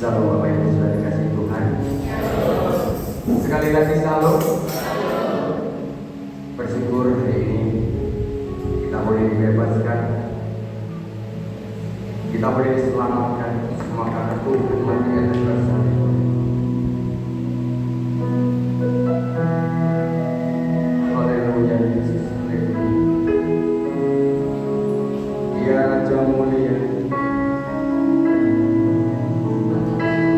Shalom Bapak Ibu sudah dikasih Tuhan. Sekali lagi shalom. Bersyukur hari ini kita boleh dibebaskan, kita boleh diselamatkan semua karena Tuhan mati atas dasar. Haleluya Yesus, haleluya. Dia Raja mulia.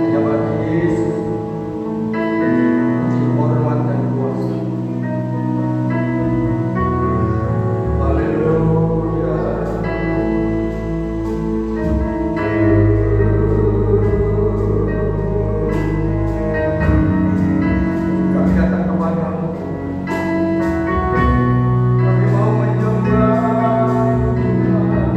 Hanya bagi Yesus puji, hormat dan kuasa. Haleluya. Kami datang kepadamu, kami mau menyembah Tuhan.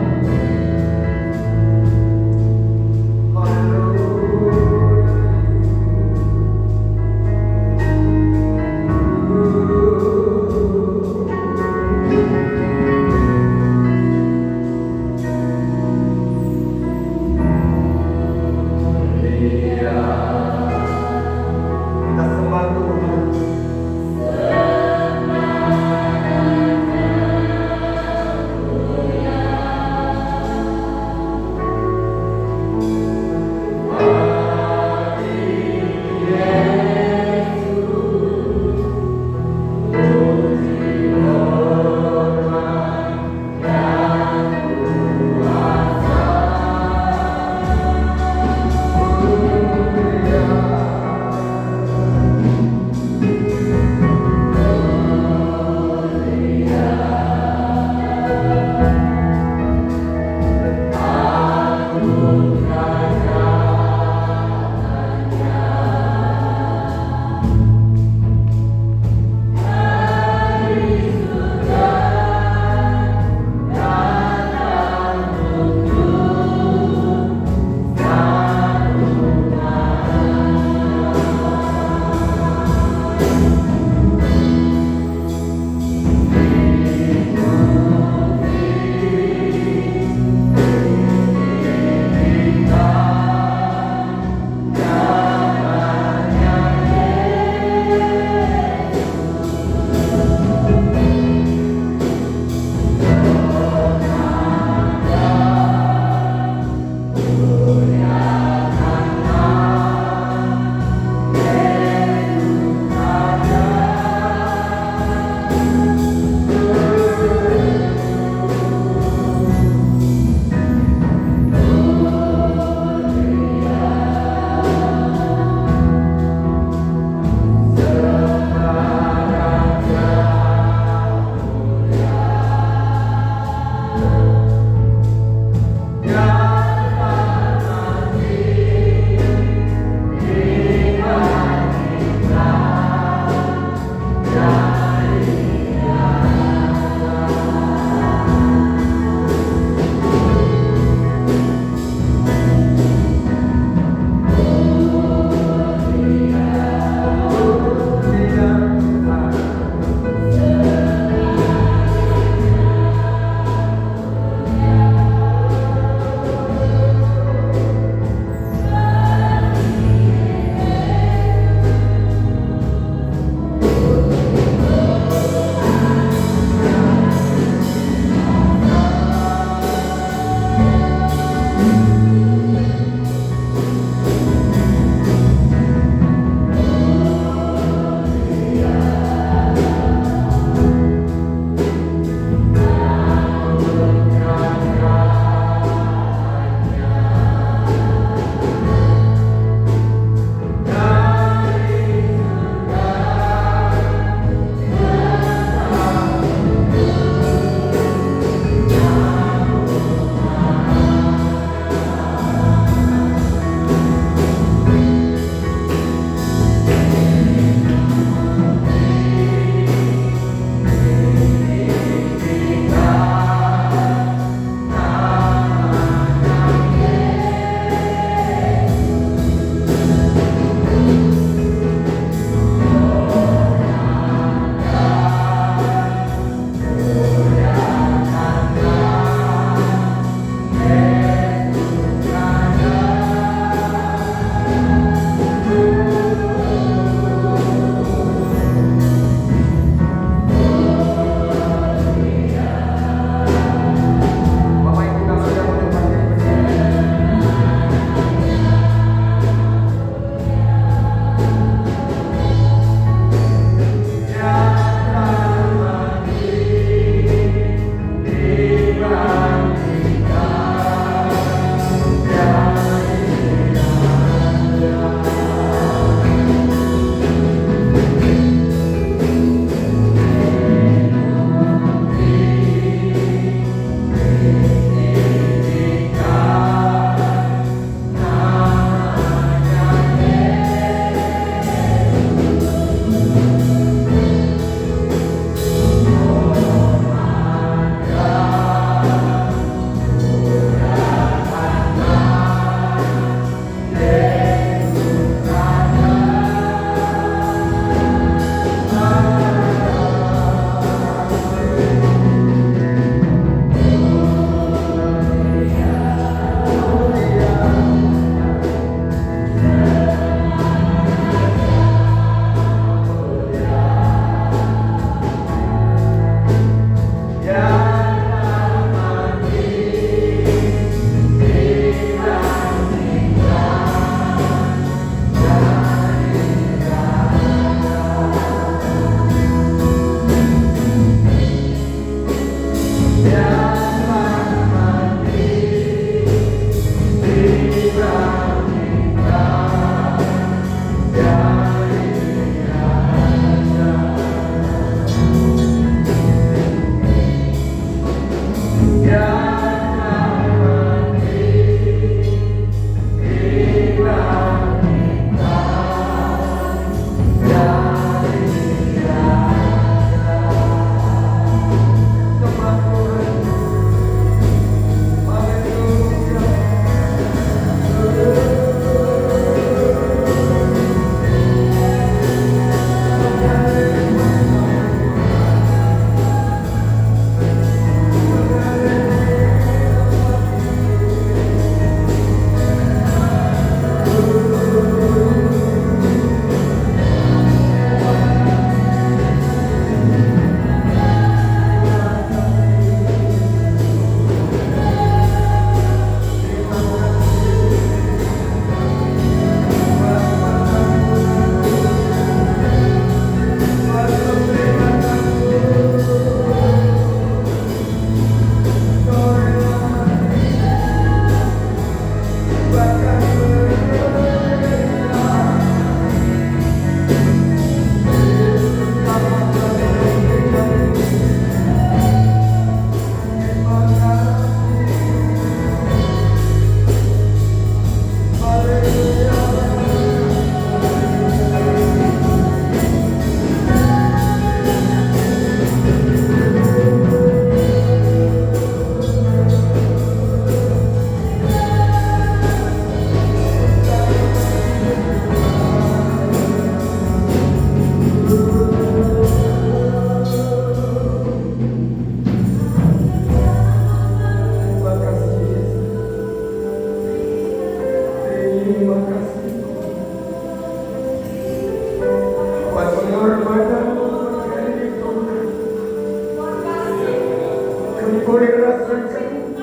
rasakan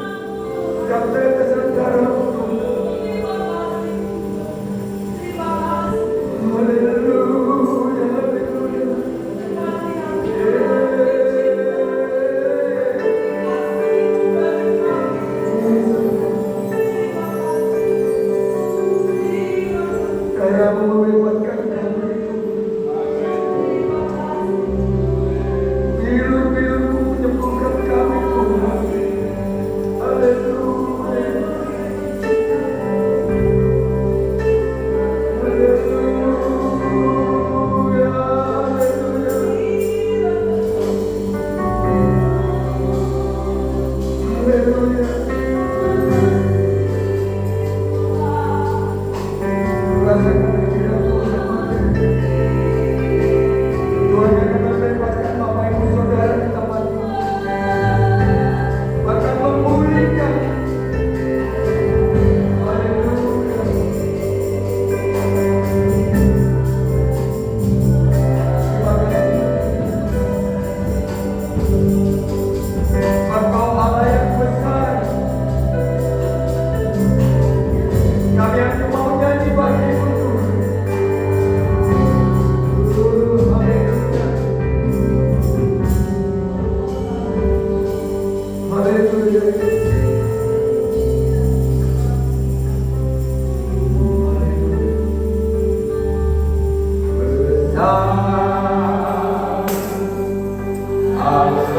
yang tetesan darahmu Tuhan. Haleluya, haleluya. Daramu membebaskan kami. Pilu-pilu menyembuhkan kami Tuhan. Haleluya. Haleluya. Haleluya. Rasakan kehadiran Tuhan. Tuhan yang akan membebaskan Bapak Ibu Saudara di tempat ini. Bahkan memulihkan. Haleluya. Terima kasih. Engkau Allah yang besar. Kami yang mau nyanyi bagimu Tuhan. Haleluya. Besar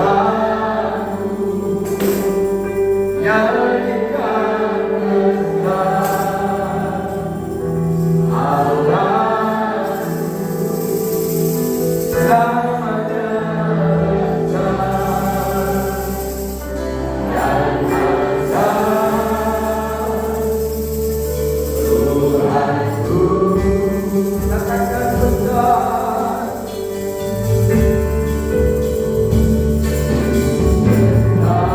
Allahku, nyanyikan besar Allah, namanya besar. Yang besar Tuhanku, katakan besar. Besar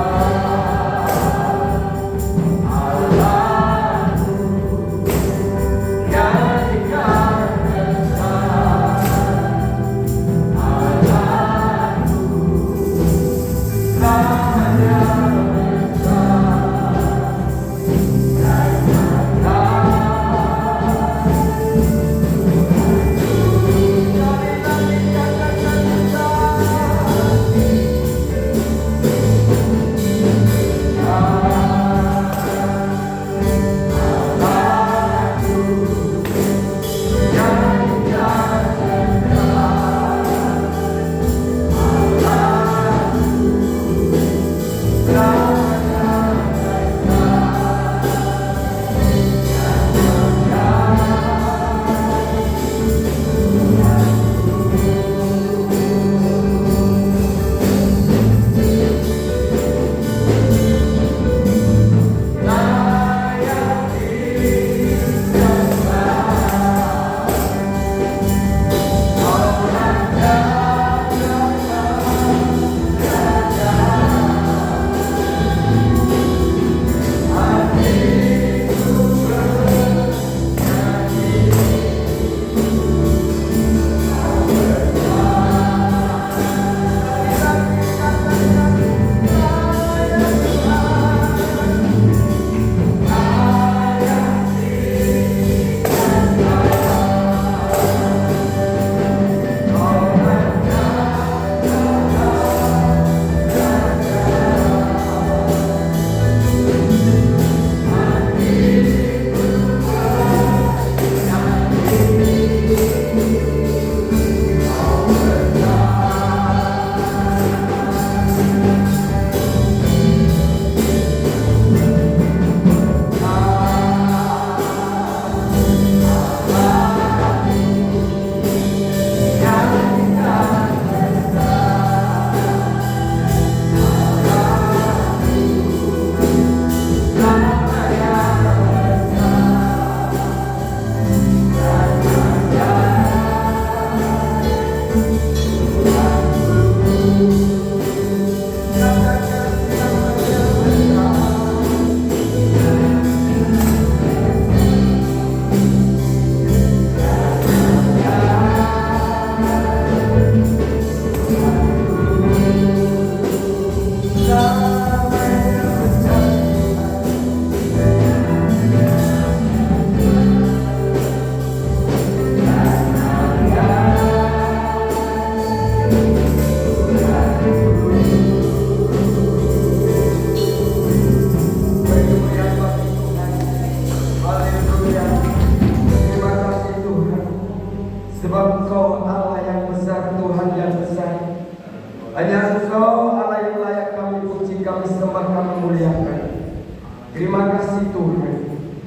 Terima kasih Tuhan.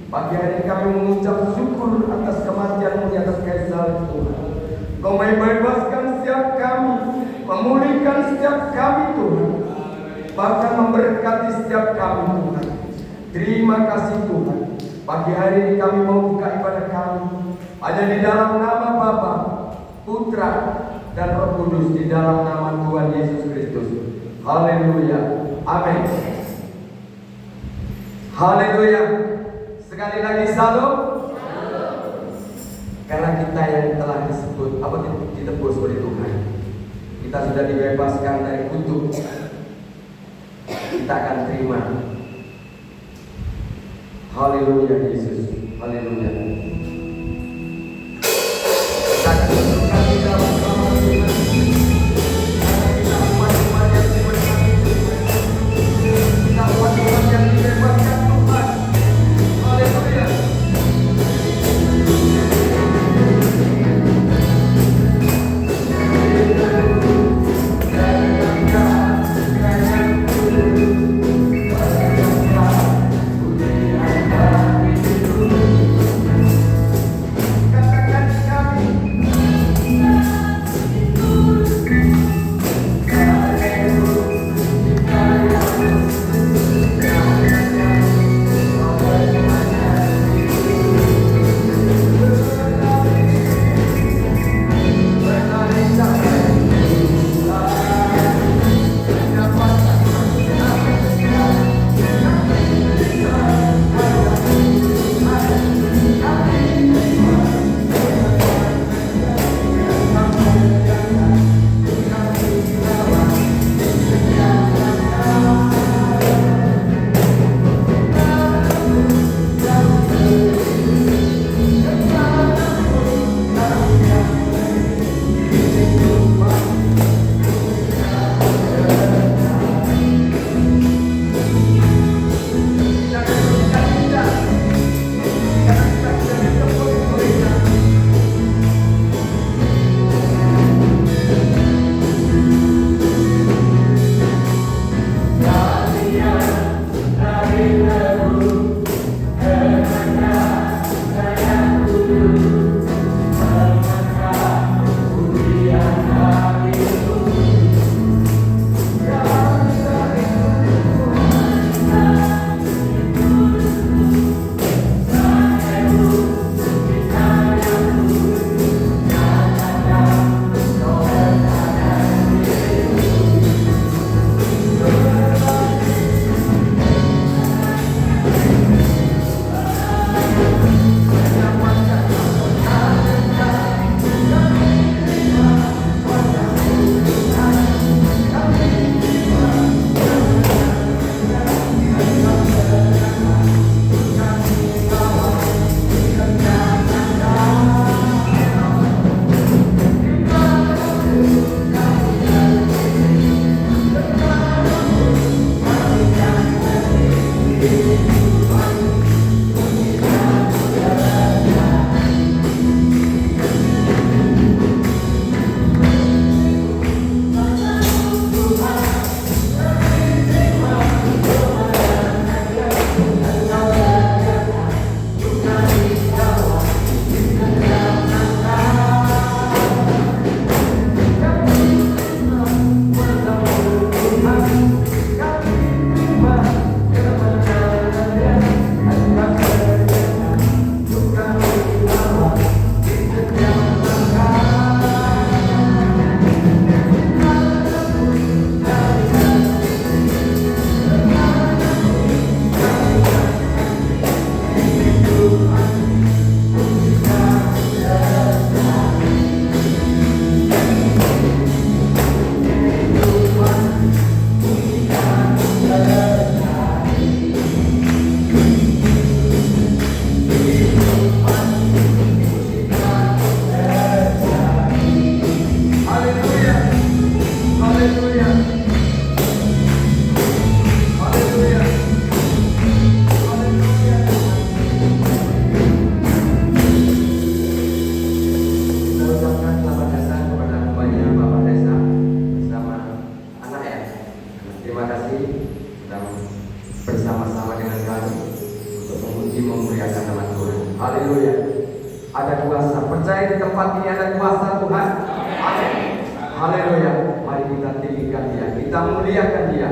Pagi hari ini kami mengucap syukur atas kematian-Mu di atas kayu salib Tuhan. Kau membebaskan setiap kami, memulihkan setiap kami Tuhan, bahkan memberkati setiap kami Tuhan. Terima kasih Tuhan. Pagi hari ini kami mau buka ibadah kami hanya di dalam nama Bapa, Putra, dan Roh Kudus, di dalam nama Tuhan Yesus Kristus. Haleluya. Amin. Haleluya. Sekali lagi salam. Karena kita yang telah disebut ditebus oleh Tuhan, kita sudah dibebaskan dari kutuk, kita akan terima. Haleluya Yesus. Haleluya. Kita akan masukkan di dalam nama Tuhan. Kita umat-umat yang diberkati Tuhan. Kita umat-umat yang dibebaskan Tuhan. Haleluya. bersama dengan kami untuk memuji memuliakan nama Tuhan. Haleluya. Ada kuasa. Percaya di tempat ini ada kuasa Tuhan. Amin. Haleluya. Mari kita tinggikan Dia, kita muliakan Dia.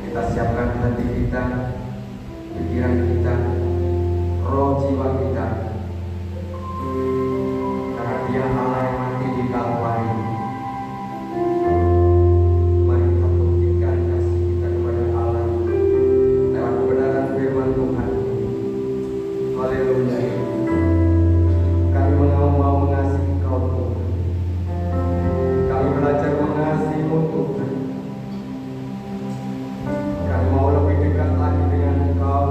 Kita siapkan hati kita, pikiran kita, roh jiwa kita, karena Dia Allah yang mati di Kalvari. Mari kita buktikan kasih kita kepada Allah lewat kebenaran firman Tuhan. Haleluya. Kami mau mengasihi Kau Tuhan. Kami belajar mengasihi-Mu Tuhan. Kami mau lebih dekat lagi dengan Engkau.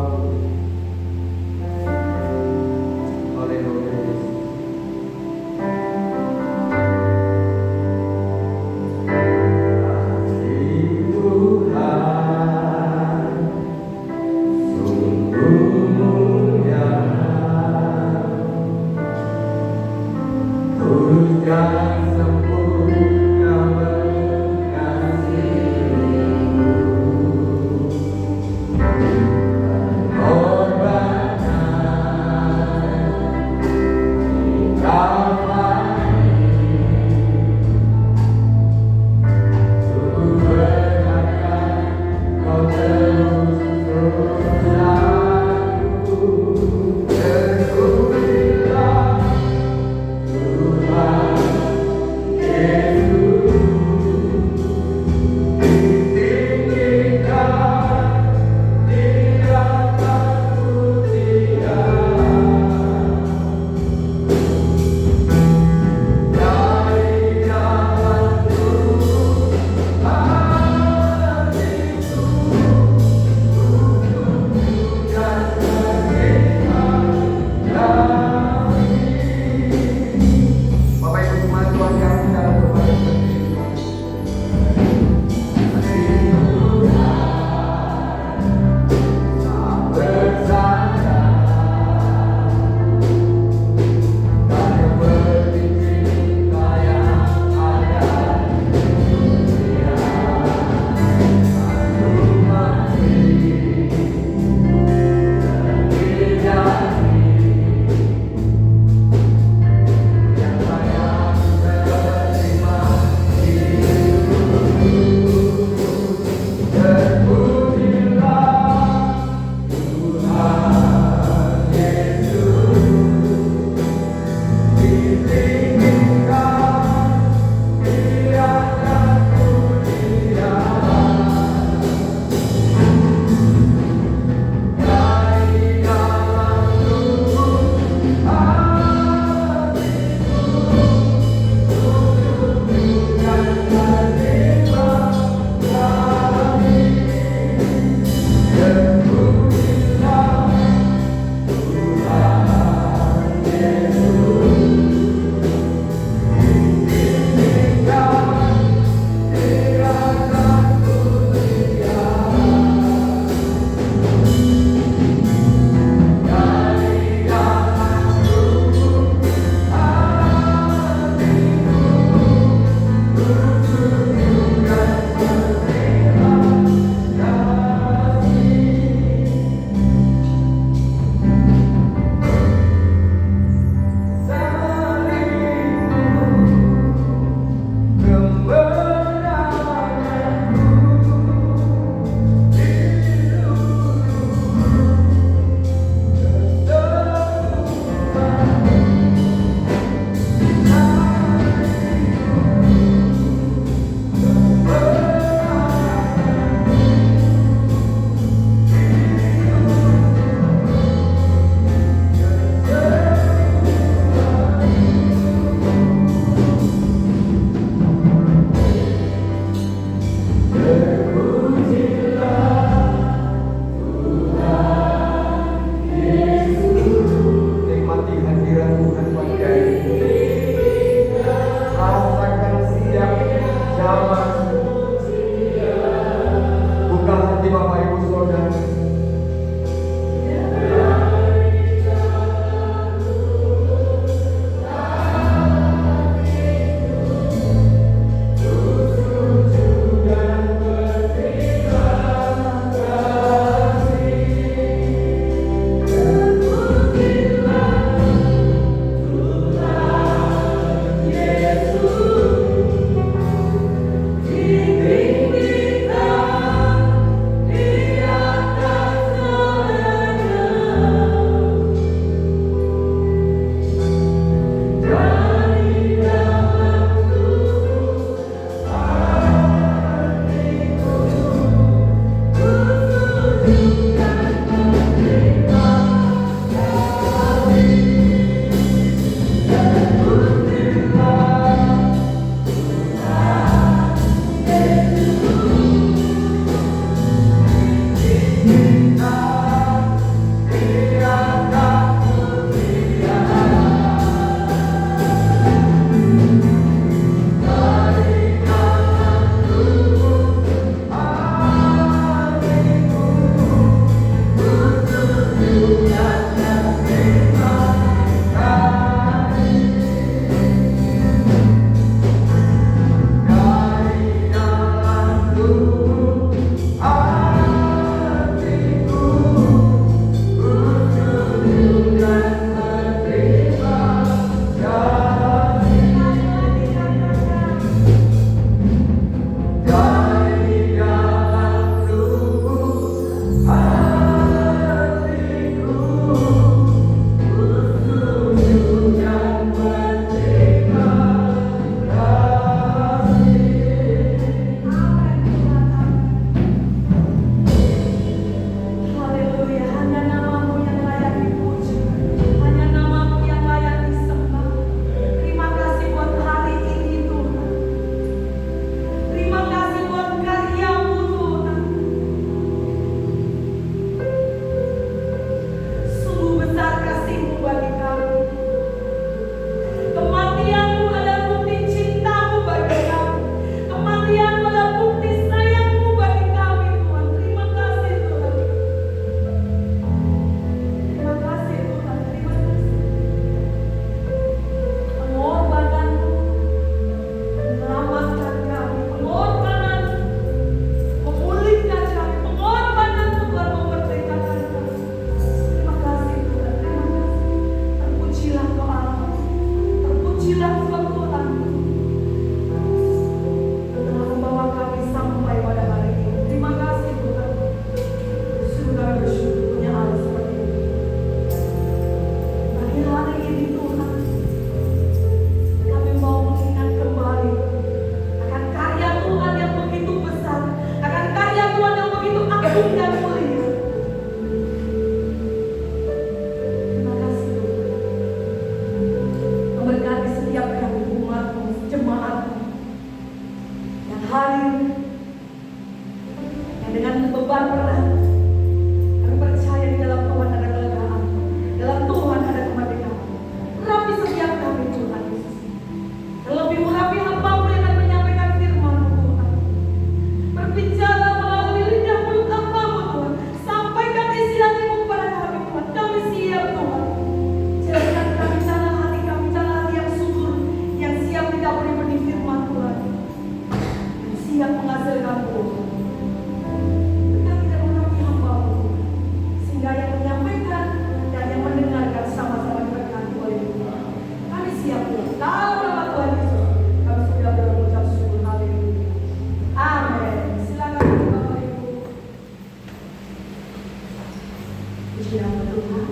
Puji nama Tuhan.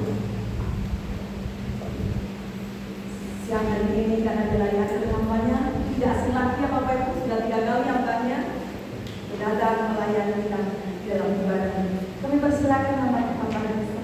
Siang hari ini karena dilayani hambanya, tidak asing lagi ya Bapak Ibu, sudah 3 kali hambanya datang melayani kita dalam ibadah. Kami persilakan namanya Bapak Ibu.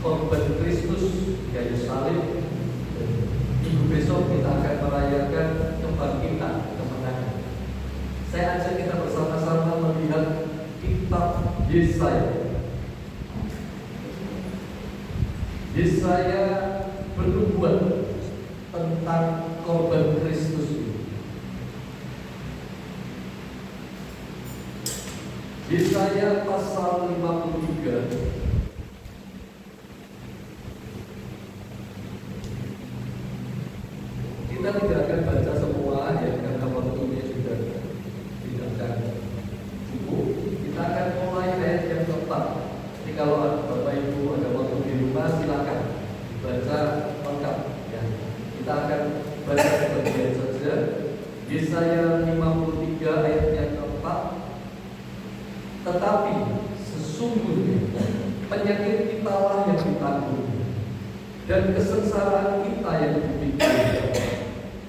Korban Kristus kayu salib. Minggu besok kita akan merayakan kebangkitan, kemenangan. Saya ajak kita bersama-sama melihat kitab Yesaya. Yesaya bernubuat tentang korban Kristus ini. Yesaya pasal 53. Kita tidak akan baca semua ya, karena waktunya sudah tidak akan cukup. Kita akan mulai ayat yang keempat. Jadi kalau Bapak Ibu ada waktu di rumah, silakan baca lengkap ya. Kita akan baca sebagian saja. Yesaya 53 ayat yang keempat. Tetapi sesungguhnya penyakit kitalah yang ditanggung dan kesengsaraan kita yang dipikul.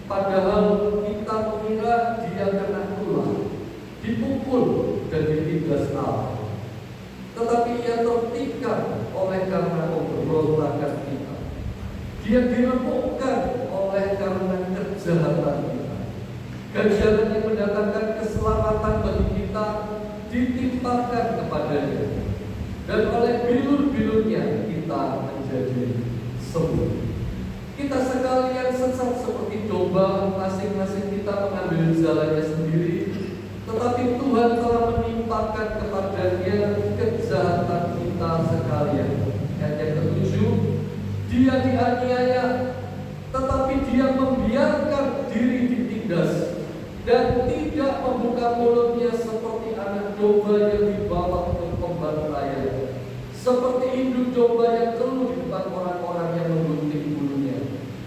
Padahal kita mengira dia kena tulah, dipukul dan ditindas Allah. Tetapi ia tertikam oleh karena pemberontakan kita. Dia diremukkan oleh karena kejahatan kita. Ganjaran yang mendatangkan keselamatan bagi kita ditimpakan kepadanya. Dan oleh bilur-bilurnya kita menjadi sembuh. Kita sekalian sesat seperti domba, masing-masing kita mengambil jalannya sendiri. Tetapi Tuhan telah menimpakan kepadanya kejahatan kita sekalian. Ayat yang ketujuh, dia dianiaya, tetapi dia membiarkan diri ditindas dan tidak membuka mulutnya seperti anak domba yang dibawa ke pembantaian, seperti induk domba yang keluh di depan orang-orang yang menggunting bulunya.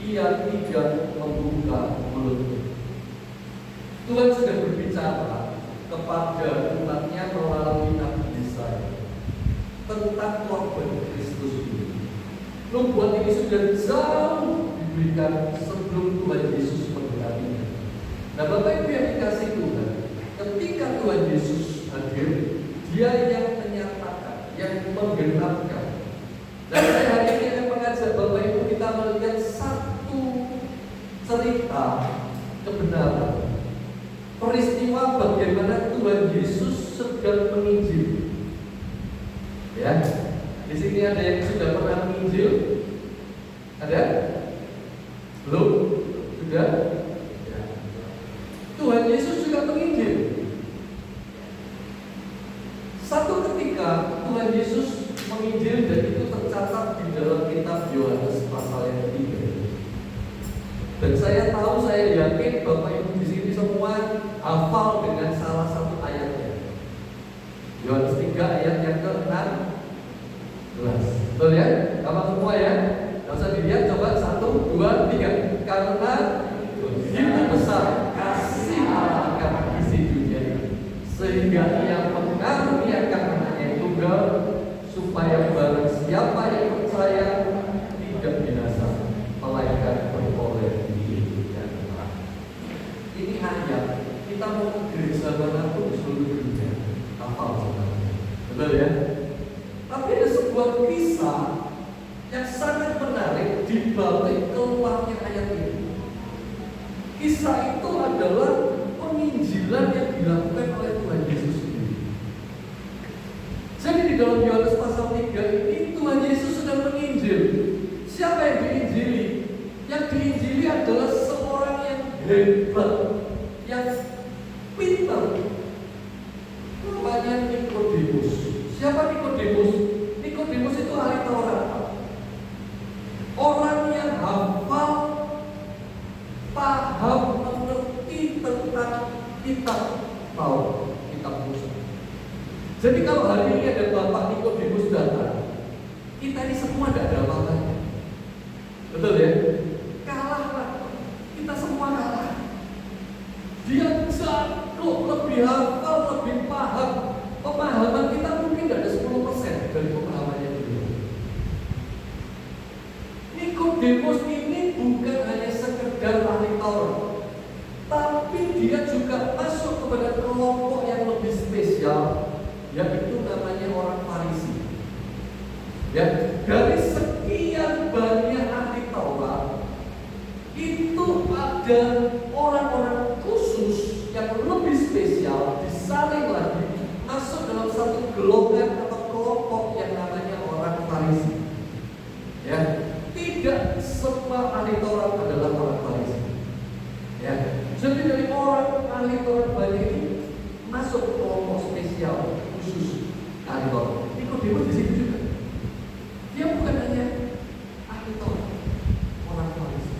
Ia tidak membuka mulutnya. Tuhan sudah berbicara kepada umatnya melalui Nabi Yesaya tentang korban Kristus ini. Nubuat ini sudah jauh diberikan sebelum Tuhan Yesus menggenapinya. Nah, Bapak Ibu yang dikasih Tuhan, ketika Tuhan Yesus hadir, Dia yang menyatakan, yang menggenapkan. Dan saya hari ini akan mengajak Bapak Ibu kita melihat satu cerita kebenaran, peristiwa bagaimana Tuhan Yesus sedang menginjil. Ya, di sini ada yang sudah pernah menginjil? Ada? Belum? Sudah? Ya. Tuhan Yesus juga menginjil. Satu ketika Tuhan Yesus menginjil dan itu tercatat di dalam kitab Yohanes pasal yang 3. Dan saya tahu, saya yakin Bapak Ibu di sini semua hafal dengan salah satu ayatnya. sehingga ia mengaruniakan anaknya tunggal, supaya barang siapa yang percaya tidak binasa, melainkan beroleh hidup yang kekal. Ini ayat kita mau ke gereja manapun di seluruh dunia, hafal sebenarnya, betul ya? Tapi ada sebuah kisah yang sangat menarik di balik keluarnya ayat ini. Kisah itu adalah penginjilan yang dilakukan oleh Tuhan Yesus sendiri. Jadi di dalam Yohanes pasal 3 ini Tuhan Yesus sedang menginjil. Siapa yang diinjili? Yang diinjili adalah seorang yang hebat, yang pintar. Namanya Nikodemus. Siapa Nikodemus? Nikodemus itu ahli Taurat. Orang yang hafal, paham, mengerti tentang kitab Taurat, kitab Musa. Jadi kalau hari ini ada Bapak Nikodemus datang, kita ini semua tidak ada apa-apanya. Betul ya? Kalah Pak. Kita semua kalah. Dia jago, lebih hafal, lebih paham. Pemahaman kita mungkin tidak ada 10% dari pemahamannya dia. Nikodemus ini bukan hanya sekedar ahli Taurat, tapi dia juga masuk kepada kelompok yang lebih spesial, yaitu namanya orang Farisi. Ya, dari sekian banyak ahli Taurat, itu ada orang-orang khusus yang lebih spesial, disaring lagi, masuk dalam satu golongan atau kelompok yang namanya orang Farisi. Ya, tidak semua ahli Taurat adalah orang Farisi. Ya, jadi dari orang ahli Taurat banyak ini masuk kelompok spesial khusus ahli Taurat. Nikodemus di situ juga. Dia bukan hanya ahli Taurat, orang Farisi.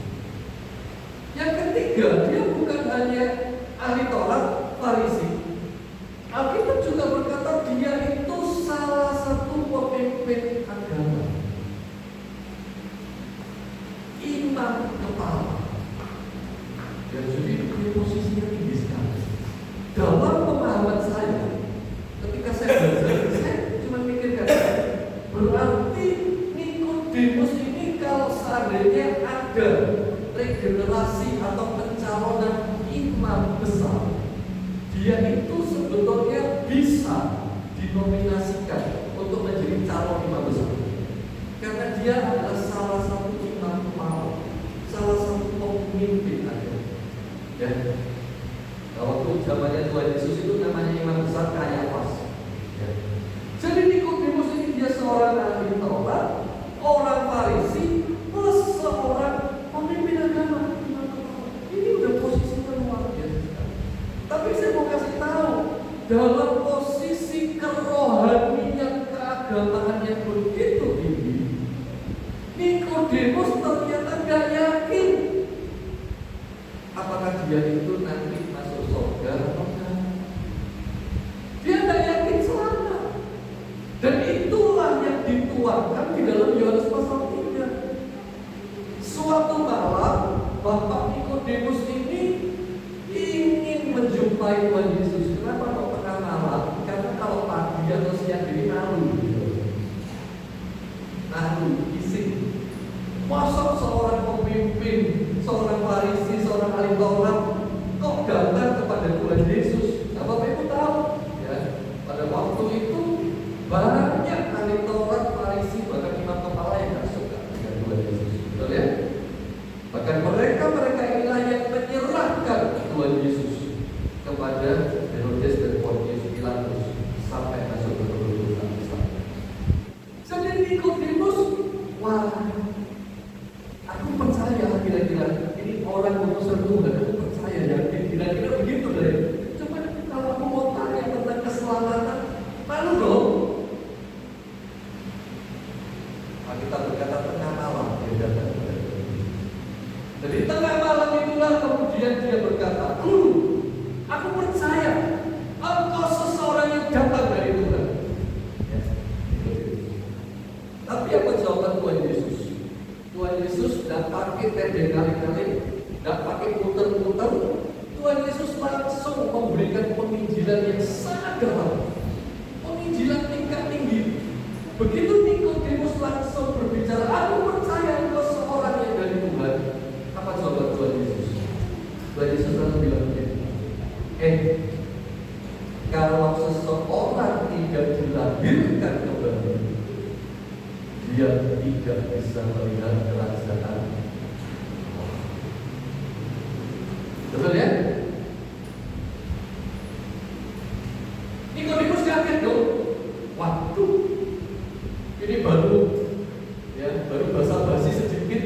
Yang ketiga, dia bukan hanya ahli Taurat, Farisi. Alkitab juga berkata dia itu salah satu pemimpin agama, imam kepala. Dan jadi dia posisinya tinggi sekali. Dalam pemahaman saya, ketika saya belajar, saya cuma mikirkan, berarti Nikodemus ini kalau seandainya ada regenerasi atau pencalonan imam besar, dia itu sebetulnya bisa dinominasikan untuk menjadi calon imam besar, karena dia adalah salah satu imam kepala, salah satu pemimpin agama. Ya, waktu zamannya Tuhan Yesus itu namanya imam besar Kayafas. Ya. Jadi Nikodemus ini dia seorang ahli Taurat, orang Farisi, plus seorang pemimpin agama, imam kepala. Ini udah posisinya luar biasa. Tapi saya mau kasih tahu, dalam posisi kerohanian keagamaan yang begitu tinggi, Nikodemus ternyata gak yakin apakah dia itu nanti masuk surga atau enggak. Dia gak yakin selamat. Dan itulah yang dituangkan di dalam Yohanes pasal 3. Suatu malam Bapak Nikodemus ini ingin menjumpai Tuhan Yesus. Kenapa kok tengah malam? Karena kalau pagi atau siang ini malu, ising. Masa seorang pemimpin, seorang Farisi, seorang ahli Taurat kok datang kepada Tuhan Yesus? Nah, Bapak Ibu tahu, ya, pada waktu itu banyak ahli Taurat, Farisi, bahkan imam kepala yang tidak suka dengan Tuhan Yesus, betul ya? Bahkan mereka inilah yang menyerahkan Tuhan Yesus kepada Herodes dan Pontius Pilatus sampai masuk ke kedudukan besar. Jadi Nikodemus, wah, aku percaya kira-kira ini orang utusan Tuhan, aku percaya yakin kira-kira begitu deh. Cuma kalau aku mau tanya tentang keselamatan, malu dong. Kita berkata tengah malam dia datang. Jadi tengah malam itulah kemudian dia berkata, Guru, aku percaya engkau seseorang yang datang dari Tuhan. Ya. Tapi apa jawaban Tuhan Yesus? Tuhan Yesus tidak pakai pendek kali-kali, tidak pakai muter-muter. Tuhan Yesus langsung memberikan penginjilan penginjilan yang sangat dalam, penginjilan tingkat tinggi. Begitu Nikodemus langsung berbicara, aku percaya engkau seorang yang dari Tuhan. Apa jawaban Tuhan Yesus? Tuhan Yesus lalu bilang begini, kalau seseorang tidak dilahirkan kembali, dia tidak bisa melihat kerajaan Allah. Betul ya? Nikodemus kaget dong. Waduh, ini baru basa-basi sedikit,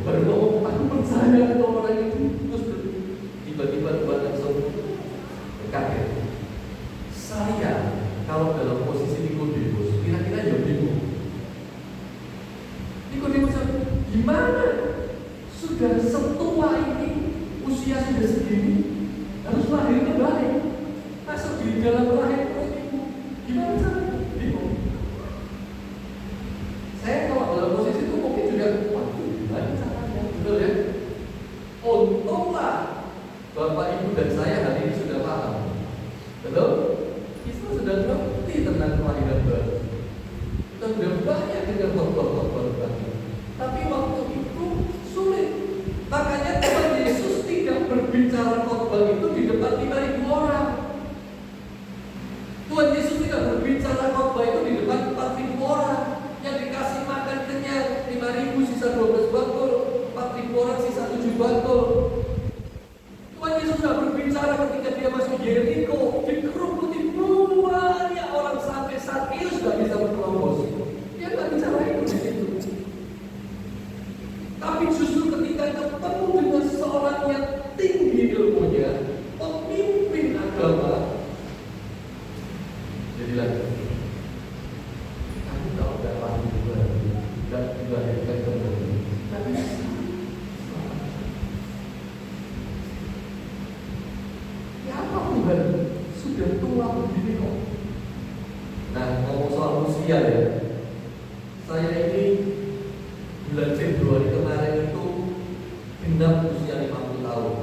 baru ngomong aku percaya kalau orang itu, terus tiba-tiba Tuhan langsung kaget. Saya kalau dalam posisi Nikodemus, kira-kira ya bingung. Nikodemus gimana? Sudah setua ini, usia sudah segini, harus lahir kembali, masuk di dalam rahim ibu. Gimana caranya? Bingung. Saya kalau dalam posisi itu mungkin juga, waduh, gimana caranya? Betul ya? Untunglah Bapak Ibu dan saya hari ini sudah paham. Betul? Kita sudah ngerti tentang kelahiran baru. Kita sudah banyak dengar khotbah-khotbah tadi. Tapi waktu itu sulit. Makanya Tuhan Yesus tidak berbicara khotbah itu di depan 5.000 orang. Tuhan Yesus tidak berbicara khotbah itu di depan 4.000 orang yang dikasih makan kenyang 5.000 sisa 12 bakul, 4.000 orang sisa 7 bakul. Tuhan Yesus sudah berbicara ketika dia masuk Yeriko, dikerumuti banyak orang sampai saat itu sudah bisa berkelompok. Dia nggak bicara itu di situ. Tapi justru ketika ketemu dengan seorang yang tinggi ilmunya, pemimpin agama, jadilah aku tahu gak lahir baru, gak dilahirkan kembali, tapi ya apa Tuhan sudah tua begini kok. Nah, ngomong soal usia ya, saya ini bulan Februari kemarin itu genap usia 50 tahun,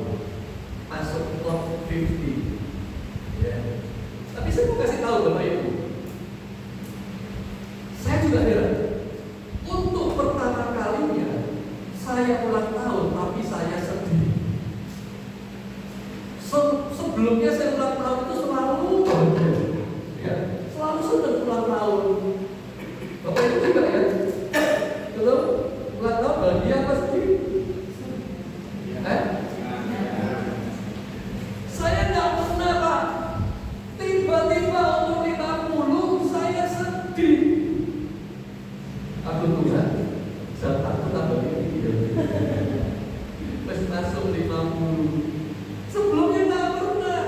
masuk klub 50 ya. Tapi saya mau kasih tahu Bapak Ibu, saya juga heran. Untuk pertama kalinya saya ulang tahun, tapi saya sedih. Sebelumnya saya ulang tahun itu selalu bahagia, ya, selalu senang ulang tahun. Bapak Ibu juga ya, betul? Ulang tahun bahagia pasti. Saya nggak pernah Pak. Tiba-tiba umur 50 saya sedih. Aku Tuhan, zat aku tambah tinggi. Pas masuk 50. Sebelumnya nggak pernah.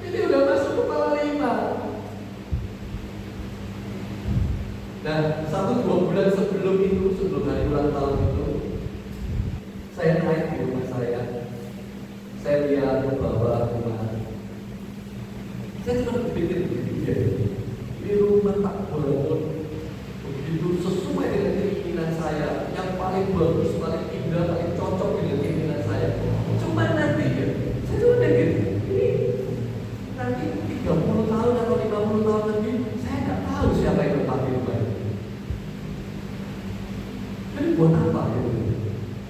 Ini udah masuk kepala 5. Nah, 1-2 bulan sebelum itu, sebelum hari ulang tahun itu, saya naik di rumah saya. Saya lihat ke bawah rumah. Saya cuma berpikir begini, ini rumah tak bangun begitu sesuai dengan keinginan saya, yang paling bagus, paling indah, paling cocok dengan keinginan saya. Cuma nanti ya, saya cuma mikir, ini nanti 30 tahun atau 50 tahun lagi, saya nggak tahu siapa yang tempat di rumah ini. Jadi buat apa itu?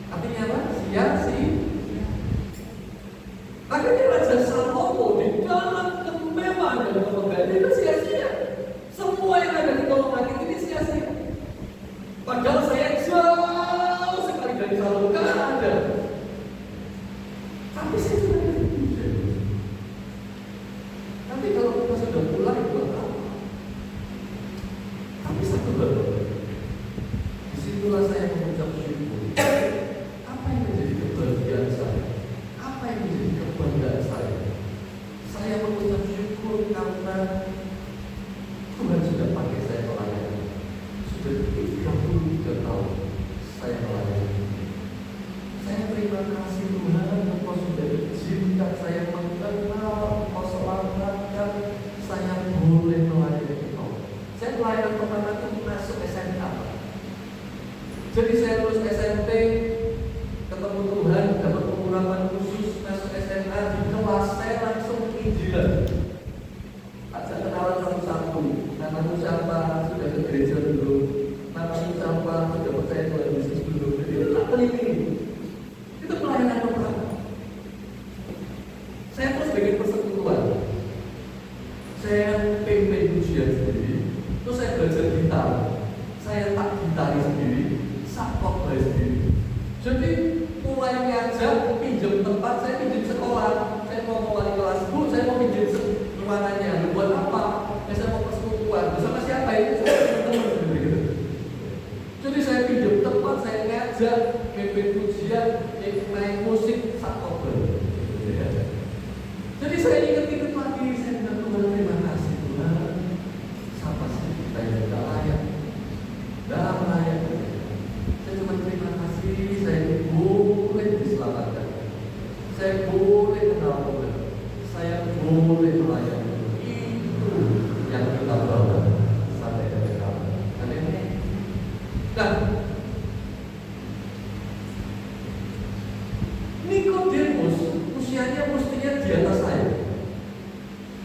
Artinya apa? Sia-sia. Makanya Raja Salomo di dalam kemewahan dan kemegahan itu sia-sia. Semua yang ada di kolong langit ini sia-sia. Padahal saya jauh sekali dari Salomo, kan ada. Tapi saya juga tidak. Nanti kalau kita sudah pulang buat apa? Tapi satu hal, disitulah saya mengucap syukur. Apa yang menjadi kebahagiaan saya? Apa yang menjadi kebanggaan saya? Saya mengucap syukur karena Tuhan sudah pakai saya melayani. Sudah 33 tahun saya melayani. Saya terima kasih Tuhan, Engkau sudah izinkan saya mengenal, Engkau selamatkan saya boleh melayani Engkau. Saya pelayanan pertama itu masuk SMA. Jadi saya lulus SMP, ketemu Tuhan, dapat pengurapan khusus, masuk SMA, di kelas saya langsung penginjilan. saya pimpin ujian sendiri, terus saya belajar gitar, saya tak gitari sendiri, sakok sendiri. Jadi mulai ngajar, pinjam tempat, saya pinjam sekolah, saya mau wali kelas, bu, saya mau pinjam ruangannya, buat apa? Saya mau persekutuan, bersama siapa itu? Saya teman sendiri. Jadi saya pinjam tempat, saya ngajar, pimpin ujian, main musik, sakok. Jadi saya ingat-ingat lagi, saya bilang Tuhan terima kasih Tuhan. Siapa sih kita yang tidak layak? Tidak layak. Saya cuma terima kasih, saya boleh diselamatkan. Saya boleh kenal Tuhan. Saya boleh melayani. Itu yang kita bawa sampai ke sekarang. Amin. Nah, Nikodemus usianya mestinya di atas saya.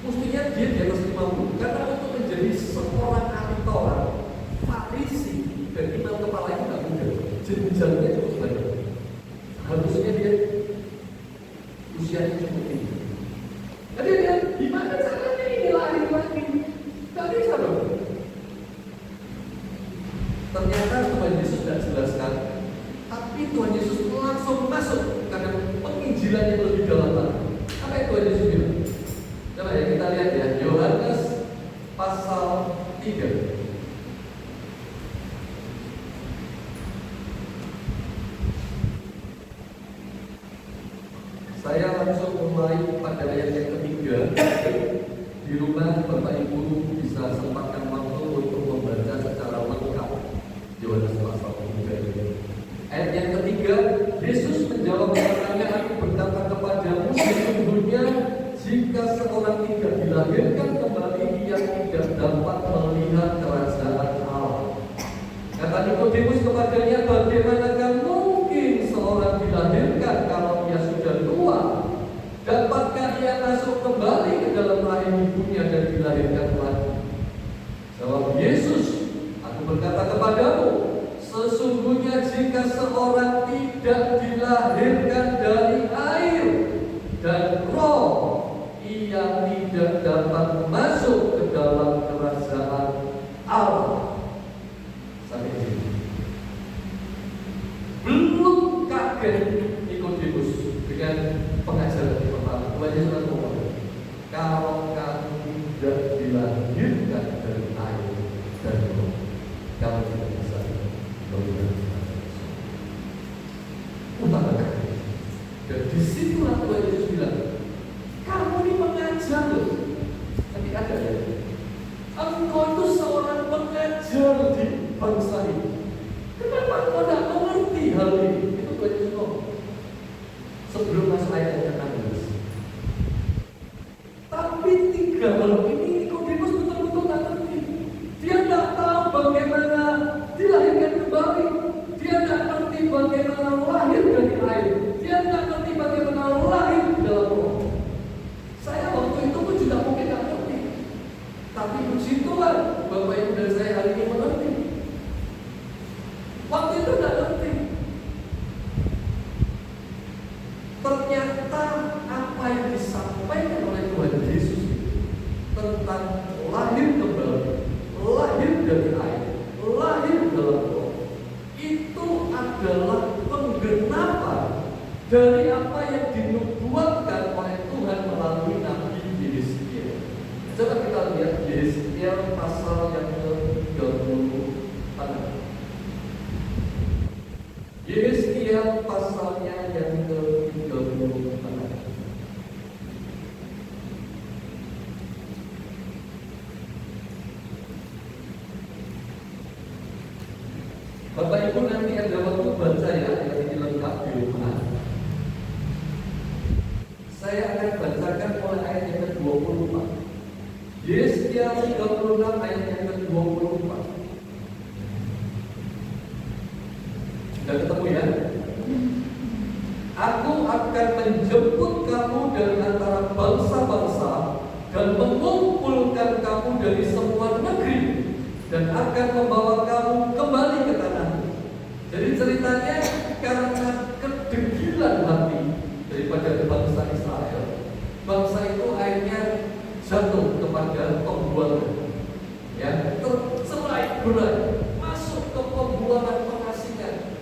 Mestinya dia di atas 50. Karena untuk menjadi seorang ahli Taurat, Farisi dan imam kepala itu tidak mudah. Jenjangnya cukup banyak. Harusnya dia usianya cukup tinggi. Jadi dia gimana caranya ini lahir lagi? Tidak bisa dong. Ternyata Tuhan Yesus tidak jelaskan. Tapi Tuhan Yesus langsung masuk karena penginjilannya lebih dalam lagi. Apa yang Tuhan Yesus bilang? Coba ya kita lihat ya, Yohanes pasal 3. Saya langsung mulai pada ayat yang ketiga. Di rumah Bapak Ibu bisa sempatkan waktu untuk membaca secara lengkap Yohanes pasal 3 ini. Ayat yang ketiga, Yesus menjawab katanya, aku berkata kepadamu, sesungguhnya jika seorang tidak dilahirkan kembali, ia tidak dapat melihat kerajaan Allah. Kata Nikodemus kepadanya, bagaimanakah mungkin seorang dilahirkan kalau ia sudah tua? Dapatkah ia masuk kembali ke dalam rahim ibunya dan dilahirkan lagi? Jawab Yesus, aku berkata kepadamu, sesungguhnya jika seorang tidak dilahirkan dari air dan roh, ia tidak dapat masuk ke dalam kerajaan Allah. Sampai sini. Belum kaget Nikodemus dengan pengajaran yang pertama. Tuhan Yesus ngomong, kalau kamu tidak dilahirkan dari air dan roh, kamu tidak bisa melihat utama. Dan disitulah Tuhan Yesus bilang, kamu ini mengajar loh. Nanti ada ya. Engkau itu seorang pengajar di bangsa ini. Kenapa engkau tidak mengerti hal ini? Itu Tuhan Yesus ngomong. Sebelum masuk ayat yang ke-16. Tapi 3 hal ini Nikodemus betul-betul tak ngerti. Dia tidak tahu bagaimana dilahirkan kembali. Dia tidak ngerti bagaimana lahir dari air. Dia tidak ngerti bagaimana lahir di dalam roh. Saya waktu itu pun juga mungkin tidak ngerti. Tapi puji Tuhan, Bapak Ibu dan saya hari ini mengerti. Waktu itu tidak ngerti. Ternyata apa yang disampaikan oleh Tuhan Yesus tentang lahir kembali, lahir dari air, lahir dalam roh, itu adalah penggenapan dari apa yang dinubuatkan oleh Tuhan melalui Nabi Yesaya. Coba kita lihat Yesaya pasal yang ke-36. Yesaya pasalnya yang ke-36. Bapak Ibu nanti ada waktu baca ya, yang ini lengkap di rumah. Saya akan bacakan mulai ayat yang ke-24. Yesaya 36 ayat yang ke-24. Sudah ketemu ya? Aku akan menjemput kamu dari antara bangsa-bangsa dan mengumpulkan kamu dari semua negeri dan akan membawa kamu kembali ke tanahmu. Jadi ceritanya karena kedegilan hati daripada bangsa Israel, bangsa itu akhirnya jatuh ke kepada pembuangan. Ya, tercerai-berai, masuk ke pembuangan pengasingan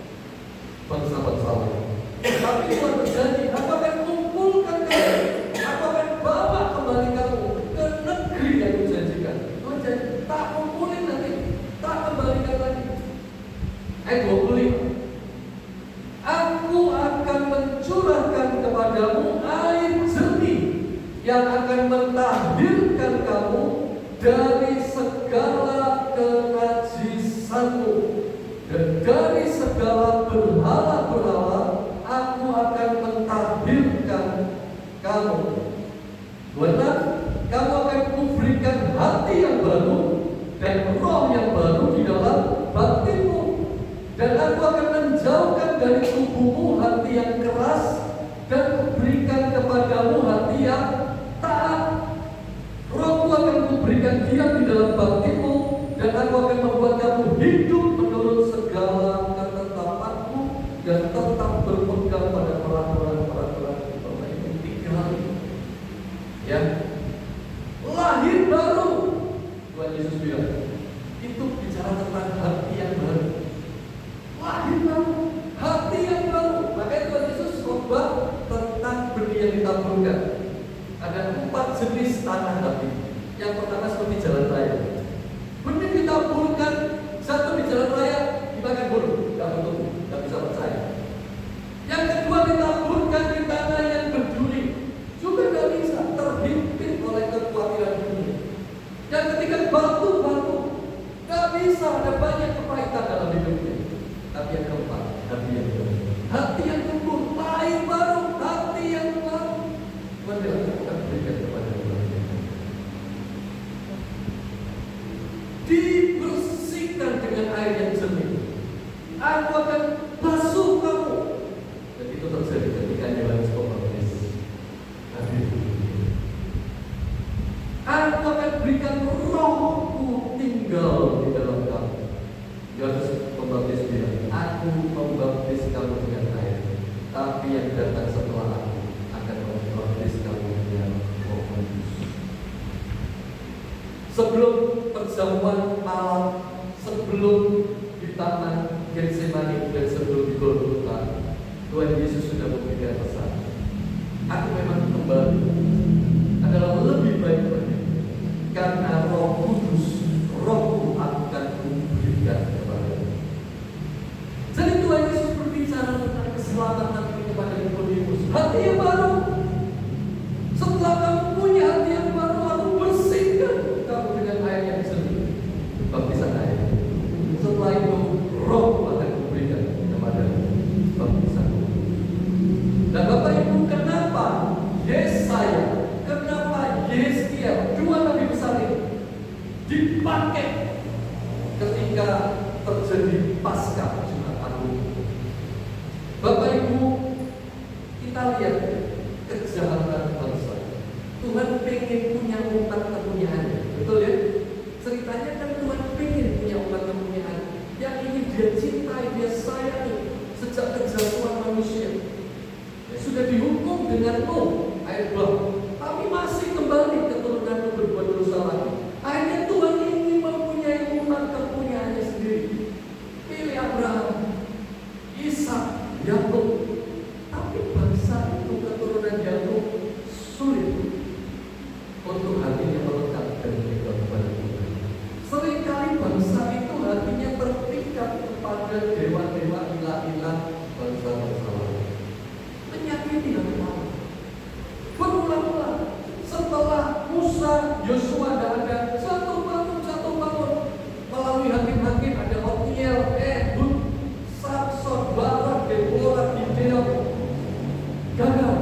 bangsa-bangsa lain. Tapi Tuhan berjanji, aku akan kumpulkan kamu, aku akan bawa kembali kamu ke negeri yang kujanjikan. Tuhan janji, tak kumpulin nanti, tak kembalikan lagi. Ayat 25. Aku akan mencurahkan kepadamu air jernih yang akan mentahirkan kamu dari segala kenajisanmu dan dari segala berhala-berhala. Aku akan mentahirkan kamu. Benar, kamu akan kuberikan hati yang baru dan roh yang baru di dalam batinmu. Dan aku akan menjauhkan dari tubuhmu hati yang keras dan kuberikan kepadamu hati yang taat. Rohku akan kuberikan diam di dalam batinmu dan aku akan membuat kamu hidup menurut segala ketetapanku dan tetap berpegang pada peraturan-peraturan agama itu 3 kali. Ya, lahir baru. Tuhan Yesus bilang, itu bicara tentang hati yang baru. Lahir baru, hati yang baru. Makanya Tuhan Yesus khotbah tentang benih yang ditaburkan. Ada 4 jenis tanah hati. Yang pertama seperti jalan raya. Benih ditaburkan, satu di jalan raya dimakan burung, nggak bertumbuh, nggak bisa percaya. Yang kedua ditaburkan di tanah yang berduri, juga nggak bisa, terhimpit oleh kekhawatiran dunia. Yang ketiga batu-batu, nggak bisa, ada banyak kepahitan dalam hidupnya. Tapi yang keempat, hati yang baru. Hati yang tumbuh, lahir baru, hati yang baru. Tuhan akan berikan kepada Tuhan. Dibersihkan dengan air yang jernih. Aku akan basuh kamu. Dan itu terjadi ketika Yohanes Pembaptis hadir. Aku akan berikan rohku tinggal di dalam kamu. Yohanes Pembaptis bilang, aku membaptis kamu dengan air, tapi yang datang setelah aku akan membaptis kamu dengan Roh Kudus. Sebelum perjamuan malam, sebelum di taman Getsemani dan sebelum di Golgota, Tuhan Yesus sudah memberikan pesan. Aku memang kembali adalah lebih baik lagi, karena Roh Kudus, Rohku akan kuberikan kepadamu. Jadi Tuhan Yesus berbicara tentang keselamatan ini kepada Nikodemus. Hati yang baru. Setelah kamu punya hati yang baru, aku bersihkan kamu dengan air yang jernih, baptisan air. Setelah itu Roh akan kuberikan kepadamu, baptisan. Dan Bapak Ibu, kenapa Yesaya, kenapa Yeskiel, 2 nabi besar ini dipakai ketika terjadi Paskah Jumat Agung? Bapak Ibu, kita lihat kejahatan bangsa. Tuhan pengen punya umat kepunyaannya, betul ya? Ceritanya kan Tuhan pengen punya umat kepunyaan yang ini dia cintai, dia sayangi sejak kejatuhan manusia. Ya, sudah dihukum dengan Nuh, air bah, tapi masih kembali keturunan Nuh berbuat dosa lagi. Akhirnya Tuhan ingin mempunyai umat kepunyaannya sendiri. Pilih Abraham, Ishak, Yakub. Tapi bangsa itu, keturunan Yakub, sulit untuk hatinya melekat dan berpegang kepada Tuhan. Seringkali bangsa itu hatinya terpikat kepada dewa-dewa, ilah-ilah bangsa-bangsa lain. Menyakiti hati Allah. Berulang-ulang setelah Musa, Yosua tidak ada, satu bangun melalui hakim-hakim, ada Otniel, Ehud, Samson, Barak, Deborah, Gideon, gagal.